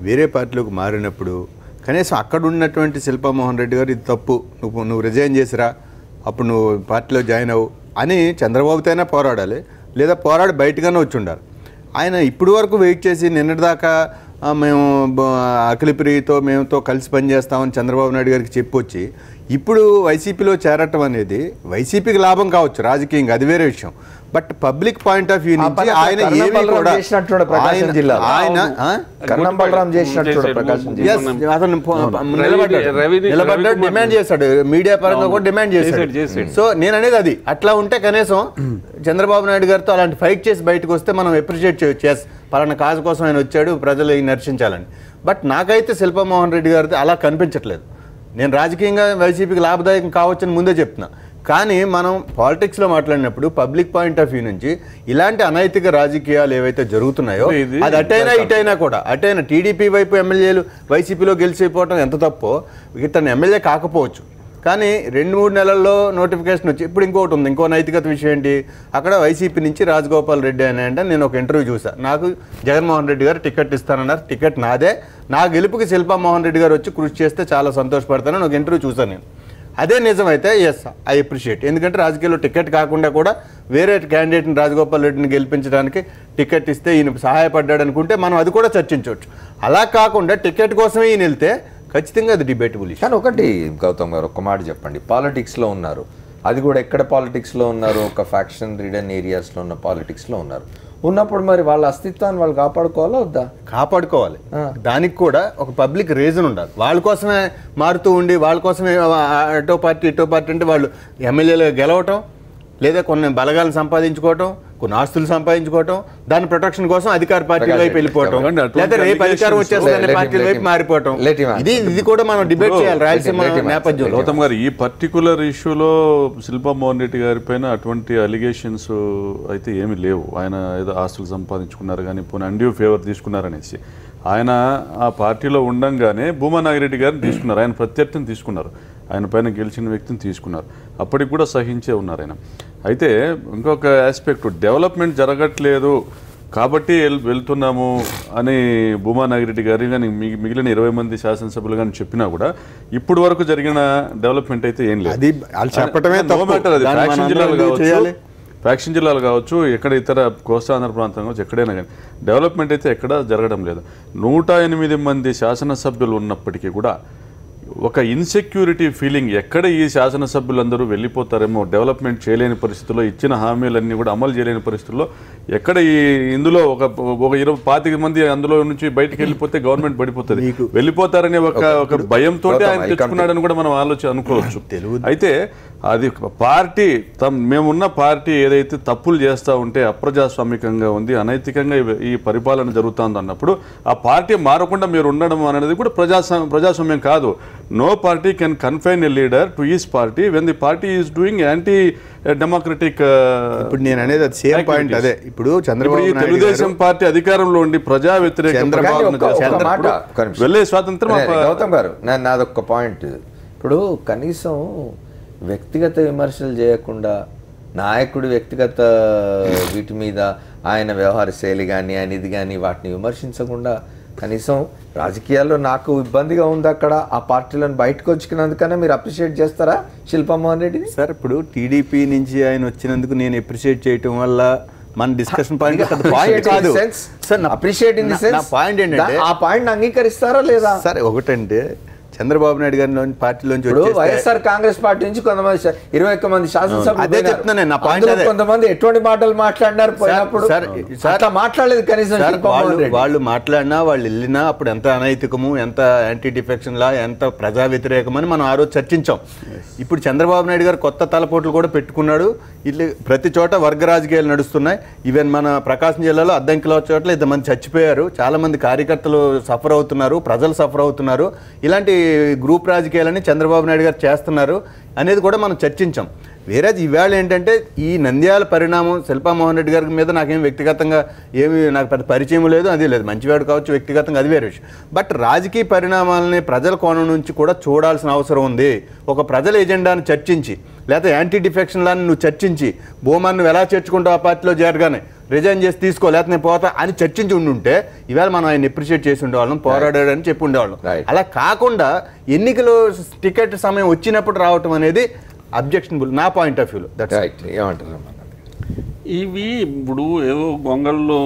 వేరే పార్టీలోకి మారినప్పుడు కనీసం అక్కడ ఉన్నటువంటి శిల్పామోహన్ రెడ్డి గారు ఇది తప్పు, నువ్వు రిజైన్ చేసిరా, అప్పుడు నువ్వు పార్టీలో జాయిన్ అవ్వు అని చంద్రబాబుతోనే పోరాడాలి, లేదా పోరాడి బయటగానే వచ్చి ఉండాలి. ఆయన ఇప్పటి వరకు వెయిట్ చేసి నిన్నటిదాకా మేము అఖిలప్రియతో మేముతో కలిసి పనిచేస్తామని చంద్రబాబు నాయుడు గారికి చెప్పొచ్చి ఇప్పుడు వైసీపీలో చేరటం అనేది వైసీపీకి లాభం కావచ్చు రాజకీయంగా, అది వేరే విషయం. But public point of view నుంచి ఆయన ఏమీ కూడా నిలబడ్డాడు, డిమాండ్ చేశాడు, మీడియా పరంగా కూడా డిమాండ్ చేశాడు. సో నేను అనేది అది అట్లా ఉంటే కనీసం చంద్రబాబు నాయుడు గారితో అలాంటి ఫైట్ చేసి బయటకు వస్తే మనం అప్రిషియేట్ చేయొచ్చు, పలానా కాజు కోసం ఆయన వచ్చాడు ప్రజలు నర్శించాలని. బట్ నాకైతే శిల్పామోహన్ రెడ్డి గారితో అలా కనిపించట్లేదు. నేను రాజకీయంగా వైసీపీకి లాభదాయకం కావచ్చని ముందే చెప్తున్నా, కానీ మనం పాలిటిక్స్లో మాట్లాడినప్పుడు పబ్లిక్ పాయింట్ ఆఫ్ వ్యూ నుంచి ఇలాంటి అనైతిక రాజకీయాలు ఏవైతే జరుగుతున్నాయో అది అటైనా ఇటైనా కూడా, అటైనా టీడీపీ వైపు ఎమ్మెల్యేలు వైసీపీలో గెలిచిపోవటం ఎంత తప్పో, ఇతను ఎమ్మెల్యే కాకపోవచ్చు కానీ 2-3 నెలల్లో నోటిఫికేషన్ వచ్చి ఇప్పుడు ఇంకోటి ఉంది. ఇంకో నైతికత విషయం ఏంటి, అక్కడ వైసీపీ నుంచి రాజగోపాల్ రెడ్డి అని అంటే నేను ఒక ఇంటర్వ్యూ చూసా, నాకు జగన్మోహన్ రెడ్డి గారు టికెట్ ఇస్తానన్నారు, టికెట్ నాదే, నా గెలుపుకి శిల్పామోహన్ రెడ్డి గారు వచ్చి కృషి చేస్తే చాలా సంతోషపడతానని ఒక ఇంటర్వ్యూ చూసాను నేను. అదే నిజమైతే ఎస్ ఐ అప్రిషియేట్, ఎందుకంటే రాజకీయాల్లో టికెట్ కాకుండా కూడా వేరే క్యాండిడేట్ని రాజగోపాల్ రెడ్డిని గెలిపించడానికి టికెట్ ఇస్తే ఈయన సహాయపడ్డాడు అనుకుంటే మనం అది కూడా చర్చించవచ్చు. అలా కాకుండా టికెట్ కోసమే ఈయన వెళ్తే ఖచ్చితంగా అది డిబేటబుల్ ఇష్యూ. కానీ ఒకటి గౌతమ్ గారు ఒక మాట చెప్పండి, పాలిటిక్స్లో ఉన్నారు, అది కూడా ఎక్కడ పాలిటిక్స్లో ఉన్నారు, ఒక ఫ్యాక్షన్ రిడన్ ఏరియాస్లో ఉన్న పాలిటిక్స్లో ఉన్నారు, ఉన్నప్పుడు మరి వాళ్ళ అస్తిత్వాన్ని వాళ్ళు కాపాడుకోవాలా వద్దా? కాపాడుకోవాలి. దానికి కూడా ఒక పబ్లిక్ రీజన్ ఉండాలి. వాళ్ళ కోసమే మారుతూ ఉండి వాళ్ళ కోసమే ఇటో పార్టీ అంటే వాళ్ళు ఎమ్మెల్యేలు గెలవటం, లేదా కొన్ని బలగాలను సంపాదించుకోవటం, కొన్ని ఆస్తులు సంపాదించుకోవటం, దాని ప్రొటెక్షన్ కోసం అధికార పార్టీ వైపు వెళ్ళిపోవటం, లేదా రేపు అధికారం వచ్చేస్తే పార్టీల వైపు మారిపోవటం, ఇది కూడా మనం డిబేట్ చేయాలి రాయలసీమ నేపథ్యంలో. గౌతమ్ గారు, ఈ పర్టికులర్ ఇష్యూలో శిల్పామోహన్ రెడ్డి గారి పైన అటువంటి అలిగేషన్స్ అయితే ఏమీ లేవు. ఆయన ఏదో ఆస్తులు సంపాదించుకున్నారు కానీ పోనీ అన్డ్యూ ఫేవర్ తీసుకున్నారనేసి ఆయన ఆ పార్టీలో ఉండంగానే భూమా నాగిరెడ్డి గారిని తీసుకున్నారు, ఆయన ప్రత్యర్థిని తీసుకున్నారు, ఆయన పైన గెలిచిన వ్యక్తిని తీసుకున్నారు, అప్పటికి కూడా సహించే ఉన్నారు ఆయన. అయితే ఇంకొక ఆస్పెక్ట్, డెవలప్మెంట్ జరగట్లేదు కాబట్టి వెళ్తున్నాము అని భూమా నాగిరెడ్డి గారు కానీ మిగిలిన 20 మంది శాసనసభ్యులు కానీ చెప్పినా కూడా ఇప్పుడు వరకు జరిగిన డెవలప్మెంట్ అయితే ఏం లేదు. ఫ్యాక్షన్ జిల్లాలు కావచ్చు, ఎక్కడ ఇతర కోస్తాంధ్ర ప్రాంతం కావచ్చు, ఎక్కడైనా కానీ డెవలప్మెంట్ అయితే ఎక్కడ జరగడం లేదు. 108 మంది శాసనసభ్యులు ఉన్నప్పటికీ కూడా ఒక ఇన్సెక్యూరిటీ ఫీలింగ్, ఎక్కడ ఈ శాసనసభ్యులందరూ వెళ్ళిపోతారేమో, డెవలప్మెంట్ చేయలేని పరిస్థితుల్లో, ఇచ్చిన హామీలన్నీ కూడా అమలు చేయలేని పరిస్థితుల్లో, ఎక్కడ ఇందులో ఒక 20-25 మంది అందులో నుంచి బయటకు వెళ్ళిపోతే గవర్నమెంట్ పడిపోతుంది, వెళ్ళిపోతారనే ఒక భయంతో ఆయన తెచ్చుకున్నాడని కూడా మనం అనుకోవచ్చు. అయితే అది పార్టీ మేమున్న పార్టీ ఏదైతే తప్పులు చేస్తూ ఉంటే అప్రజాస్వామికంగా ఉంది, అనైతికంగా ఈ పరిపాలన జరుగుతుంది అన్నప్పుడు ఆ పార్టీ మారకుండా మీరు ఉండడం అనేది కూడా ప్రజాస్వామ్యం కాదు. No party can confine a leader to his party when the party is doing anti-democratic. ఇప్పుడు నేను అనేది అది సేమ్ పాయింట్ అదే. ఇప్పుడు చంద్రబాబు నాయుడు తెలుగుదేశం పార్టీ అధికారంలో ఉండి ప్రజా వ్యతిరేక వెళ్ళే స్వాతంత్రం. గౌతమ్ గారు, నాదొక్క పాయింట్, ఇప్పుడు కనీసం వ్యక్తిగత విమర్శలు చేయకుండా, నాయకుడి వ్యక్తిగత వీటి మీద ఆయన వ్యవహార శైలి కానీ ఆయన ఇది కానీ వాటిని విమర్శించకుండా కనీసం రాజకీయాల్లో నాకు ఇబ్బందిగా ఉంది అక్కడ ఆ పార్టీలను బయటకు వచ్చినందుకన్నా మీరు అప్రిషియేట్ చేస్తారా శిల్పామోహన్ రెడ్డిని? సార్, ఇప్పుడు టీడీపీ నుంచి ఆయన వచ్చినందుకు నేను అప్రిషియేట్ చేయటం వల్ల మన డిస్కషన్ పాయింట్ కాదు sir. Appreciate in the sense point ఏంటంటే ఆ పాయింట్ అంగీకరిస్తారా లేదా? సరే, ఒకటంటే చంద్రబాబు నాయుడు గారి పార్టీలోంచి వైఎస్ఆర్ కాంగ్రెస్ పార్టీ నుంచి కొంతమంది 21 మంది శాసనసభ్యులు, అదే చెప్తున్నాను నా పాయింట్. కొంతమంది ఎటువంటి మాటలు మాట్లాడినారు పోయినప్పుడు, అట్లా మాట్లాడలేదు కనీసం. వాళ్ళు మాట్లాడినా వాళ్ళు వెళ్ళినా అప్పుడు ఎంత అనైతికము, ఎంత యాంటీ డిఫెక్షన్ లా, ఎంత ప్రజా వ్యతిరేకమని మనం ఆ రోజు చర్చించాం. ఇప్పుడు చంద్రబాబు నాయుడు గారు కొత్త తలపోట్లు కూడా పెట్టుకున్నాడు. ఇల్లు ప్రతి చోట వర్గ రాజకీయాలు నడుస్తున్నాయి. ఈవెన్ మన ప్రకాశం జిల్లాలో అద్దంకిలో చోట్ల 2 మంది చచ్చిపోయారు, చాలా మంది కార్యకర్తలు సఫర్ అవుతున్నారు, ప్రజలు సఫర్ అవుతున్నారు. ఇలాంటి గ్రూప్ రాజకీయాలని చంద్రబాబు నాయుడు గారు చేస్తున్నారు అనేది కూడా మనం చర్చించాం. వేరే ఇవాళ ఏంటంటే ఈ నంద్యాల పరిణామం శిల్పామోహన్ రెడ్డి గారి మీద నాకేం వ్యక్తిగతంగా నాకు పెద్ద పరిచయం లేదు, అది లేదు, మంచివాడు కావచ్చు వ్యక్తిగతంగా, అది వేరే విషయం. బట్ రాజకీయ పరిణామాలని ప్రజల కోణం నుంచి కూడా చూడాల్సిన అవసరం ఉంది. ఒక ప్రజల ఎజెండాను చర్చించి లేకపోతే యాంటీ డిఫెక్షన్ లాని నువ్వు చర్చించి భూమాన్ని నువ్వు ఎలా చేర్చుకుంటావు ఆ పార్టీలో చేరగానే రిజైన్ చేసి తీసుకో లేకపోతే నేను పోతా అని చర్చించి ఉండుంటే ఇవాళ మనం ఆయన అప్రిషియేట్ చేసి ఉండేవాళ్ళం, పోరాడాడని చెప్పి ఉండేవాళ్ళం. అలా కాకుండా ఎన్నికలు టికెట్ సమయం వచ్చినప్పుడు రావటం అనేది అబ్జెక్షనబుల్ నా పాయింట్ ఆఫ్ వ్యూలో. రైట్, ఏమంటారు? ఇవి ఇప్పుడు ఏదో గొంగల్లో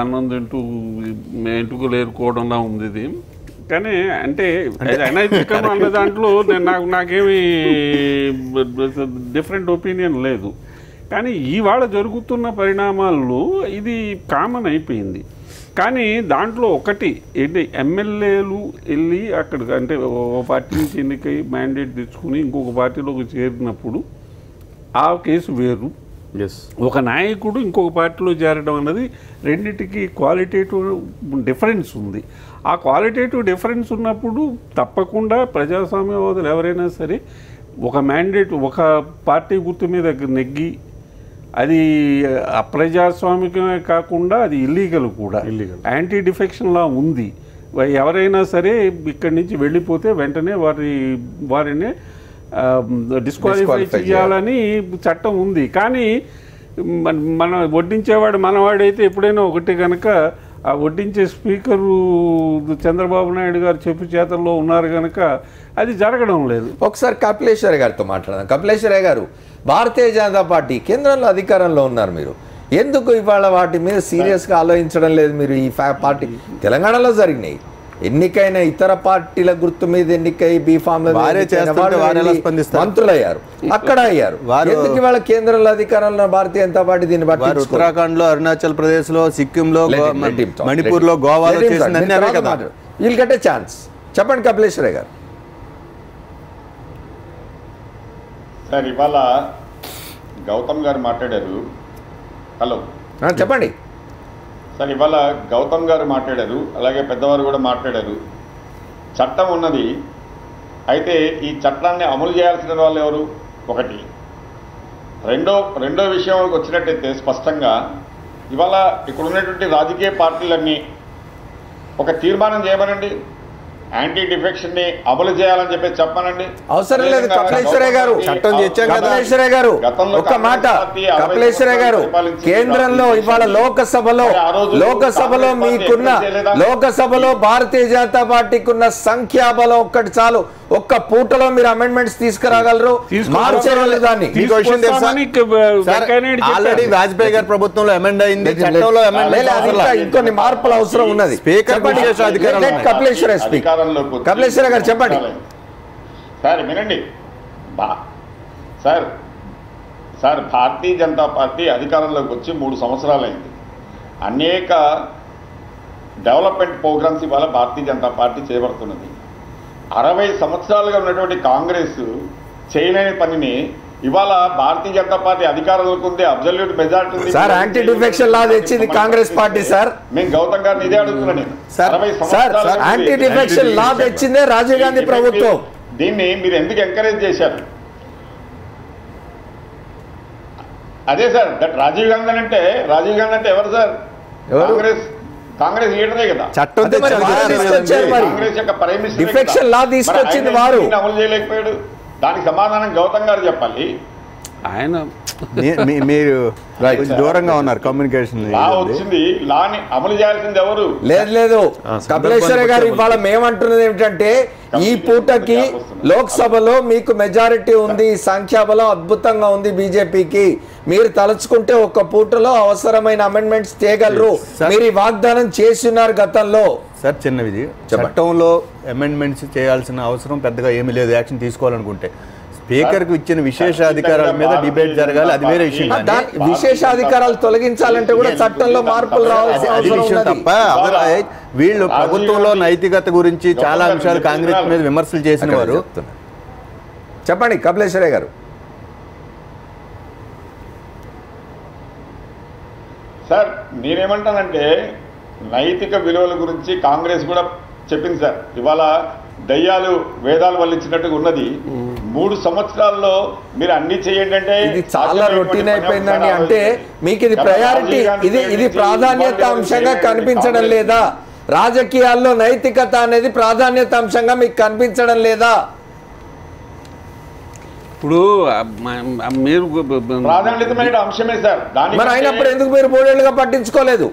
అన్నం తింటూ ఎంటుకలు ఏరుకోవడంలా ఉంది ఇది. కానీ అంటే అనైతికం అన్న దాంట్లో నాకేమీ డిఫరెంట్ ఒపీనియన్ లేదు. కానీ ఇవాళ జరుగుతున్న పరిణామాల్లో ఇది కామన్ అయిపోయింది. కానీ దాంట్లో ఒకటి ఏంటి, ఎమ్మెల్యేలు వెళ్ళి అక్కడికి అంటే ఒక పార్టీ నుంచి ఎన్నికై మ్యాండేట్ తెచ్చుకుని ఇంకొక పార్టీలోకి చేరినప్పుడు ఆ కేసు వేరు. ఒక నాయకుడు ఇంకొక పార్టీలో చేరడం అన్నది రెండింటికి క్వాలిటేటివ్ డిఫరెన్స్ ఉంది. ఆ క్వాలిటేటివ్ డిఫరెన్స్ ఉన్నప్పుడు తప్పకుండా ప్రజాస్వామ్యవాదులు ఎవరైనా సరే ఒక మ్యాండేట్ ఒక పార్టీ గుర్తు మీద నెగ్గి, అది అప్రజాస్వామికమే కాకుండా అది ఇల్లీగల్ కూడా, యాంటీ డిఫెక్షన్ లా ఉంది. ఎవరైనా సరే ఇక్కడి నుంచి వెళ్ళిపోతే వెంటనే వారిని డిస్క్వాలిఫై చేయాలని చట్టం ఉంది. కానీ మన వడ్డించేవాడు మనవాడైతే ఎప్పుడైనా ఒకటి కనుక ఆ వడ్డించే స్పీకరు చంద్రబాబు నాయుడు గారు చెప్పు చేతల్లో ఉన్నారు కనుక అది జరగడం లేదు. ఒకసారి కపిలేశ్వర గారితో మాట్లాడదాం. కపిలేశ్వర గారు, భారతీయ జనతా పార్టీ కేంద్రంలో అధికారంలో ఉన్నారు, మీరు ఎందుకు ఇవాళ వాటి మీద సీరియస్గా ఆలోచించడం లేదు? మీరు ఈ పార్టీ తెలంగాణలో జరిగినాయి ఎన్నికైన ఇతర పార్టీల గుర్తు మీద ఎన్నికై బీఫామ్ మంత్రులయ్యారు, అక్కడ అయ్యారు. ఎందుకు ఇవాళ కేంద్రంలో అధికారంలో భారతీయ జనతా పార్టీ దీన్ని బట్టి ఉత్తరాఖండ్ లో, అరుణాచల్ ప్రదేశ్ లో, సిక్కిం లో, మణిపూర్ లో, గోవాలో వీళ్ళు గట్టే ఛాన్స్. చెప్పండి కపిలేశ్వర గారు. సార్ ఇవాళ గౌతమ్ గారు మాట్లాడారు. హలో చెప్పండి సార్. ఇవాళ గౌతమ్ గారు మాట్లాడారు, అలాగే పెద్దవారు కూడా మాట్లాడారు. చట్టం ఉన్నది, అయితే ఈ చట్టాన్ని అమలు చేయాల్సిన వాళ్ళు ఎవరు? ఒకటి. రెండో విషయం వచ్చినట్టయితే స్పష్టంగా ఇవాళ ఇక్కడ ఉన్నటువంటి రాజకీయ పార్టీలన్నీ ఒక తీర్మానం చేయమనండి, యాంటీ డిఫెక్షన్ ని అమలు చేయాలని చెప్పేసి చెప్పానండి. అవసరం లేదు కపిలేశ్వర గారు, చట్టం తెచ్చాం కదా. కపిలేశ్వర గారు ఒక్క మాట, కపిలేశ్వర గారు, కేంద్రంలో ఇవాళ లోకసభలో మీకున్న లోకసభలో భారతీయ జనతా పార్టీకి ఉన్న సంఖ్యాబలం ఒక్కటి చాలు. ఒక్క పూటలో మీరు అమెండ్మెంట్స్ తీసుకురాగలరు, మార్చేయగలరు. దాన్ని ఆల్రెడీ వాజ్పేయి గారి ప్రభుత్వంలో అమెండ్ అయింది, చట్టంలో ఇంకొన్ని మార్పులు అవసరం ఉన్నది. కపిలేశ్వర గారు చెప్పండి సార్. వినండి సార్, భారతీయ జనతా పార్టీ అధికారంలోకి వచ్చి 3 సంవత్సరాలైంది. అనేక డెవలప్మెంట్ ప్రోగ్రామ్స్ ఇవాళ భారతీయ జనతా పార్టీ చేపడుతున్నది. 60 సంవత్సరాలుగా ఉన్నటువంటి కాంగ్రెస్ చేయలేని పనిని ఇవాళ భారతీయ జనతా పార్టీ అధికారంలోకి ఉంది, అబ్సల్యూట్ మెజారిటీ ఉంది. సార్, యాంటీ డిఫెక్షన్ లా తెచ్చింది కాంగ్రెస్ పార్టీ. సార్, మేము గౌతమ్ గారిని ఇదే అడుగుతున్నా నేను. యాంటీ డిఫెక్షన్ లా తెచ్చిందే రాజీవ్ గాంధీ ప్రభుత్వం. దీన్ని మీరు ఎందుకు ఎంకరేజ్ చేశారు? అదే సార్, రాజీవ్ గాంధీ అంటే ఎవరు సార్? కాంగ్రెస్ లీడరే కదా. కాంగ్రెస్ యొక్క ప్రైమ్ మినిస్టర్ లా తీసుకొచ్చింది వారు, అమలు చేయలేకపోయాడు. దానికి సమాధానం గౌతమ్ గారు చెప్పాలి. ఆయన మీరు దూరంగా ఉన్నారు కమ్యూనికేషన్. లా వచ్చింది, లాని అమలు చేయాల్సింది ఎవరు? లేదు కపిలేశ్వర గారు, ఇవాళ మేమంటున్నది ఏమిటంటే ఈ పూటకి లోక్సభలో మీకు మెజారిటీ ఉంది, సంఖ్యాబలం అద్భుతంగా ఉంది బీజేపీకి. మీరు తలుచుకుంటే ఒక్క పూటలో అవసరమైన అమెండ్మెంట్స్ చేయగలరు. మీరు ఈ వాగ్దానం చేస్తున్నారు గతంలో. సార్, చిన్నది, చట్టంలో అమెండ్మెంట్స్ చేయాల్సిన అవసరం పెద్దగా ఏమీ లేదు. యాక్షన్ తీసుకోవాలనుకుంటే స్పీకర్ కు ఇచ్చిన విశేషాధికారాల మీద డిబేట్ జరగాలి, అది వేరే విషయం. విశేషాధికారాలు తొలగించాలంటే కూడా చట్టంలో మార్పులు రావాల్సిన తప్ప వీళ్ళు ప్రభుత్వంలో నైతికత గురించి చాలా అంశాలు కాంగ్రెస్ మీద విమర్శలు చేసిన వారు. చెప్పండి కపిలేశ్వర గారు. సార్, నేనేమంటానంటే నైతిక విలువల గురించి కాంగ్రెస్ కూడా చెప్పింది సార్. ఇవాళ దయ్యాలు వేదాలు వల్లించినట్టుగా ఉన్నది. 3 సంవత్సరాల్లో మీరు అన్ని చేయండి అంటే ఇది చాలా రొటీన్ అయిపోయిందండి. అంటే మీకు ఇది ప్రయారిటీ, ఇది ప్రాధాన్యత అంశంగా కనిపించడం లేదా? రాజకీయాల్లో నైతికత అనేది ప్రాధాన్యత అంశంగా మీకు కనిపించడం లేదా? ఇప్పుడు మీరు ప్రాధాన్యతమైన అంశమే సార్. మరి అయినప్పుడు ఎందుకు మీరు 3 ఏళ్లుగా పట్టించుకోలేదు?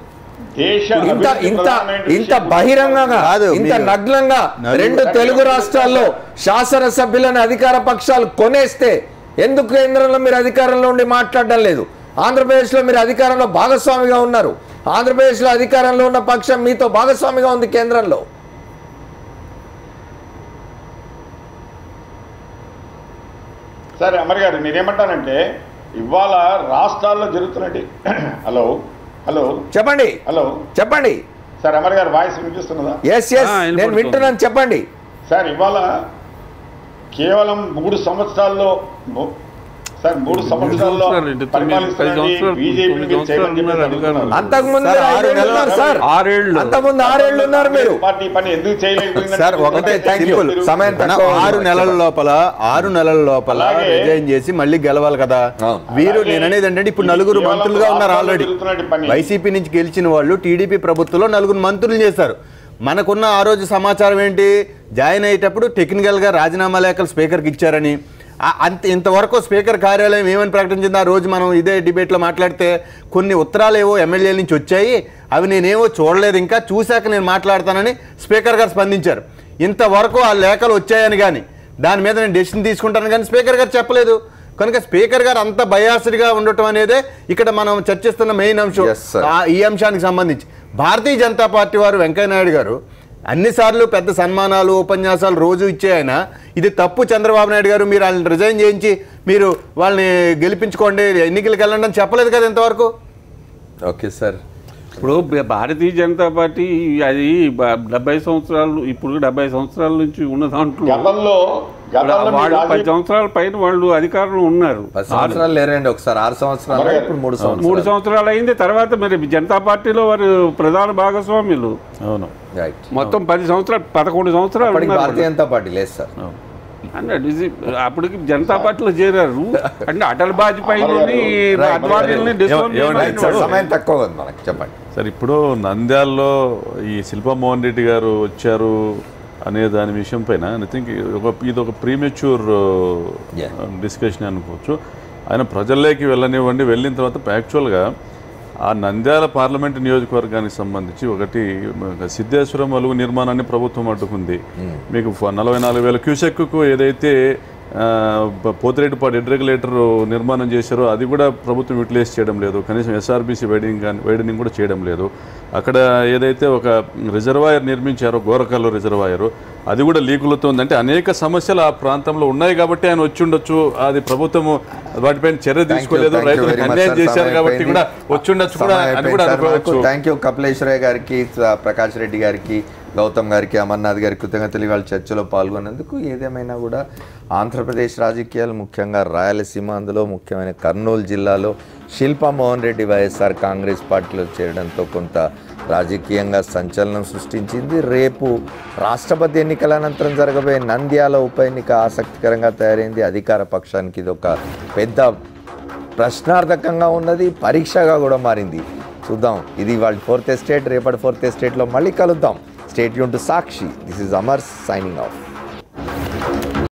ఇంత బహిరంగంగా, ఇంత నగ్నంగా 2 తెలుగు రాష్ట్రాల్లో శాసనసభ్యులను అధికార పక్షాలు కొనేస్తే ఎందుకు కేంద్రంలో మీరు అధికారంలో ఉండి మాట్లాడడం లేదు? ఆంధ్రప్రదేశ్లో మీరు అధికారంలో భాగస్వామిగా ఉన్నారు. ఆంధ్రప్రదేశ్లో అధికారంలో ఉన్న పక్షం మీతో భాగస్వామిగా ఉంది కేంద్రంలో. సరే అమర్ గారు, నేనేమంటానంటే ఇవాళ రాష్ట్రాల్లో జరుగుతున్నట్టు హలో చెప్పండి. చెప్పండి సార్. అమర్ గారు వాయిస్ వినిపిస్తున్నదా? నేను వింటున్నాను, చెప్పండి సార్. ఇవాళ కేవలం 3 సంవత్సరాల్లో సార్ 3 సంవత్సరాల్లో అంతకుముందు 6 ఏళ్ళు ఉన్నారు మీరు. పార్టీ పని ఎందుకు చేయలేదు సార్? ఒకటే సమయం 6 నెలల లోపల రిజైన్ చేసి మళ్ళీ గెలవాలి కదా వీరు. నేను అనేది ఏంటంటే ఇప్పుడు 9 మంత్రులుగా ఉన్నారు ఆల్రెడీ. వైసీపీ నుంచి గెలిచిన వాళ్ళు టీడీపీ ప్రభుత్వంలో 9 మంత్రులు చేశారు. మనకున్న ఆ రోజు సమాచారం ఏంటి? జాయిన్ అయ్యేటప్పుడు టెక్నికల్గా రాజీనామా లేఖలు స్పీకర్కి ఇచ్చారని. ఇంతవరకు స్పీకర్ కార్యాలయం ఏమని ప్రకటించింది? ఆ రోజు మనం ఇదే డిబేట్లో మాట్లాడితే కొన్ని ఉత్తరాలు ఏవో ఎమ్మెల్యేల నుంచి వచ్చాయి, అవి నేనేవో చూడలేదు, ఇంకా చూశాక నేను మాట్లాడతానని స్పీకర్ గారు స్పందించారు. ఇంతవరకు ఆ లేఖలు వచ్చాయని కానీ దాని మీద నేను డెసిషన్ తీసుకుంటాను కానీ స్పీకర్ గారు చెప్పలేదు. కనుక స్పీకర్ గారు అంత బయాస్డ్గా ఉండటం అనేదే ఇక్కడ మనం చర్చిస్తున్న మెయిన్ అంశం. ఈ అంశానికి సంబంధించి భారతీయ జనతా పార్టీ వారు వెంకయ్యనాయుడు గారు అన్నిసార్లు పెద్ద సన్మానాలు ఉపన్యాసాలు రోజు ఇచ్చే ఆయన ఇది తప్పు చంద్రబాబు నాయుడు గారు, మీరు వాళ్ళని రిజైన్ చేయించి మీరు వాళ్ళని గెలిపించుకోండి, ఎన్నికలకు వెళ్ళండి అని చెప్పలేదు కదా ఇంతవరకు. Okay sir. ఇప్పుడు భారతీయ జనతా పార్టీ అది 70 సంవత్సరాలు, ఇప్పుడు 70 సంవత్సరాల నుంచి ఉన్న దాంట్లో వాళ్ళు 10 సంవత్సరాల పైన వాళ్ళు అధికారంలో ఉన్నారు. 10 సంవత్సరాలు లేరండి, ఒకసారి 6 సంవత్సరాలు, ఇప్పుడు 3 సంవత్సరాలు అయింది. తర్వాత మరి జనతా పార్టీలో వారు ప్రధాన భాగస్వామ్యులు. అవును, మొత్తం 10 సంవత్సరాలు 11 సంవత్సరాలు భారతీయ జనతా పార్టీ లేదు సార్. అప్పటికి జనతా పార్టీలో చేరారు. అంటే అటల్ వాజ్పేయి సమయం తక్కువ మనకి చెప్పండి సార్. ఇప్పుడు నంద్యాలలో ఈ శిల్పమోహన్ రెడ్డి గారు వచ్చారు అనే దాని విషయం పైన ఐ థింక్ ఇది ఒక ప్రీమెచ్యూర్ డిస్కషన్ అనుకోవచ్చు. ఆయన ప్రజల్లోకి వెళ్ళనివ్వండి, వెళ్ళిన తర్వాత యాక్చువల్గా ఆ నంద్యాల పార్లమెంట్ నియోజకవర్గానికి సంబంధించి ఒకటి సిద్ధేశ్వరం అలుగు నిర్మాణాన్ని ప్రభుత్వం అడ్డుకుంది. మీకు 44,000 క్యూసెక్కు ఏదైతే పోతిరెడ్డిపాడు రెగ్యులేటర్ నిర్మాణం చేశారో అది కూడా ప్రభుత్వం యూటిలైజ్ చేయడం లేదు. కనీసం ఎస్ఆర్బీసీ వైడనింగ్ కూడా చేయడం లేదు. అక్కడ ఏదైతే ఒక రిజర్వాయర్ నిర్మించారో గోరకల్లు రిజర్వాయరు, అది కూడా లీకులతో ఉందంటే అనేక సమస్యలు ఆ ప్రాంతంలో ఉన్నాయి కాబట్టి ఆయన వచ్చి ఉండొచ్చు. అది ప్రభుత్వము వాటిపైన చర్య తీసుకోలేదు, రైతులకు అన్యాయం చేశారు కాబట్టి కూడా వచ్చి ఉండొచ్చు కూడా అని కూడా అనుకోవచ్చు. థ్యాంక్ యూ కపిలేశ్వరయ్య గారికి, ప్రకాష్ రెడ్డి గారికి, గౌతమ్ గారికి, అమర్నాథ్ గారికి కృతజ్ఞతలు ఇవాళ చర్చలో పాల్గొన్నందుకు. ఏదేమైనా కూడా ఆంధ్రప్రదేశ్ రాజకీయాలు, ముఖ్యంగా రాయలసీమ, అందులో ముఖ్యమైన కర్నూలు జిల్లాలో శిల్పమోహన్ రెడ్డి వైఎస్ఆర్ కాంగ్రెస్ పార్టీలో చేరడంతో కొంత రాజకీయంగా సంచలనం సృష్టించింది. రేపు రాష్ట్రపతి ఎన్నికల అనంతరం జరగబోయే నంద్యాల ఉప ఎన్నిక ఆసక్తికరంగా తయారైంది. అధికార పక్షానికి ఇది ఒక పెద్ద ప్రశ్నార్థకంగా ఉన్నది, పరీక్షగా కూడా మారింది. చూద్దాం. ఇది వాళ్ళ 4th ఎస్టేట్. రేపటి 4th ఎస్టేట్లో మళ్ళీ కలుద్దాం. Stay tuned to Sakshi. This is Amar signing off.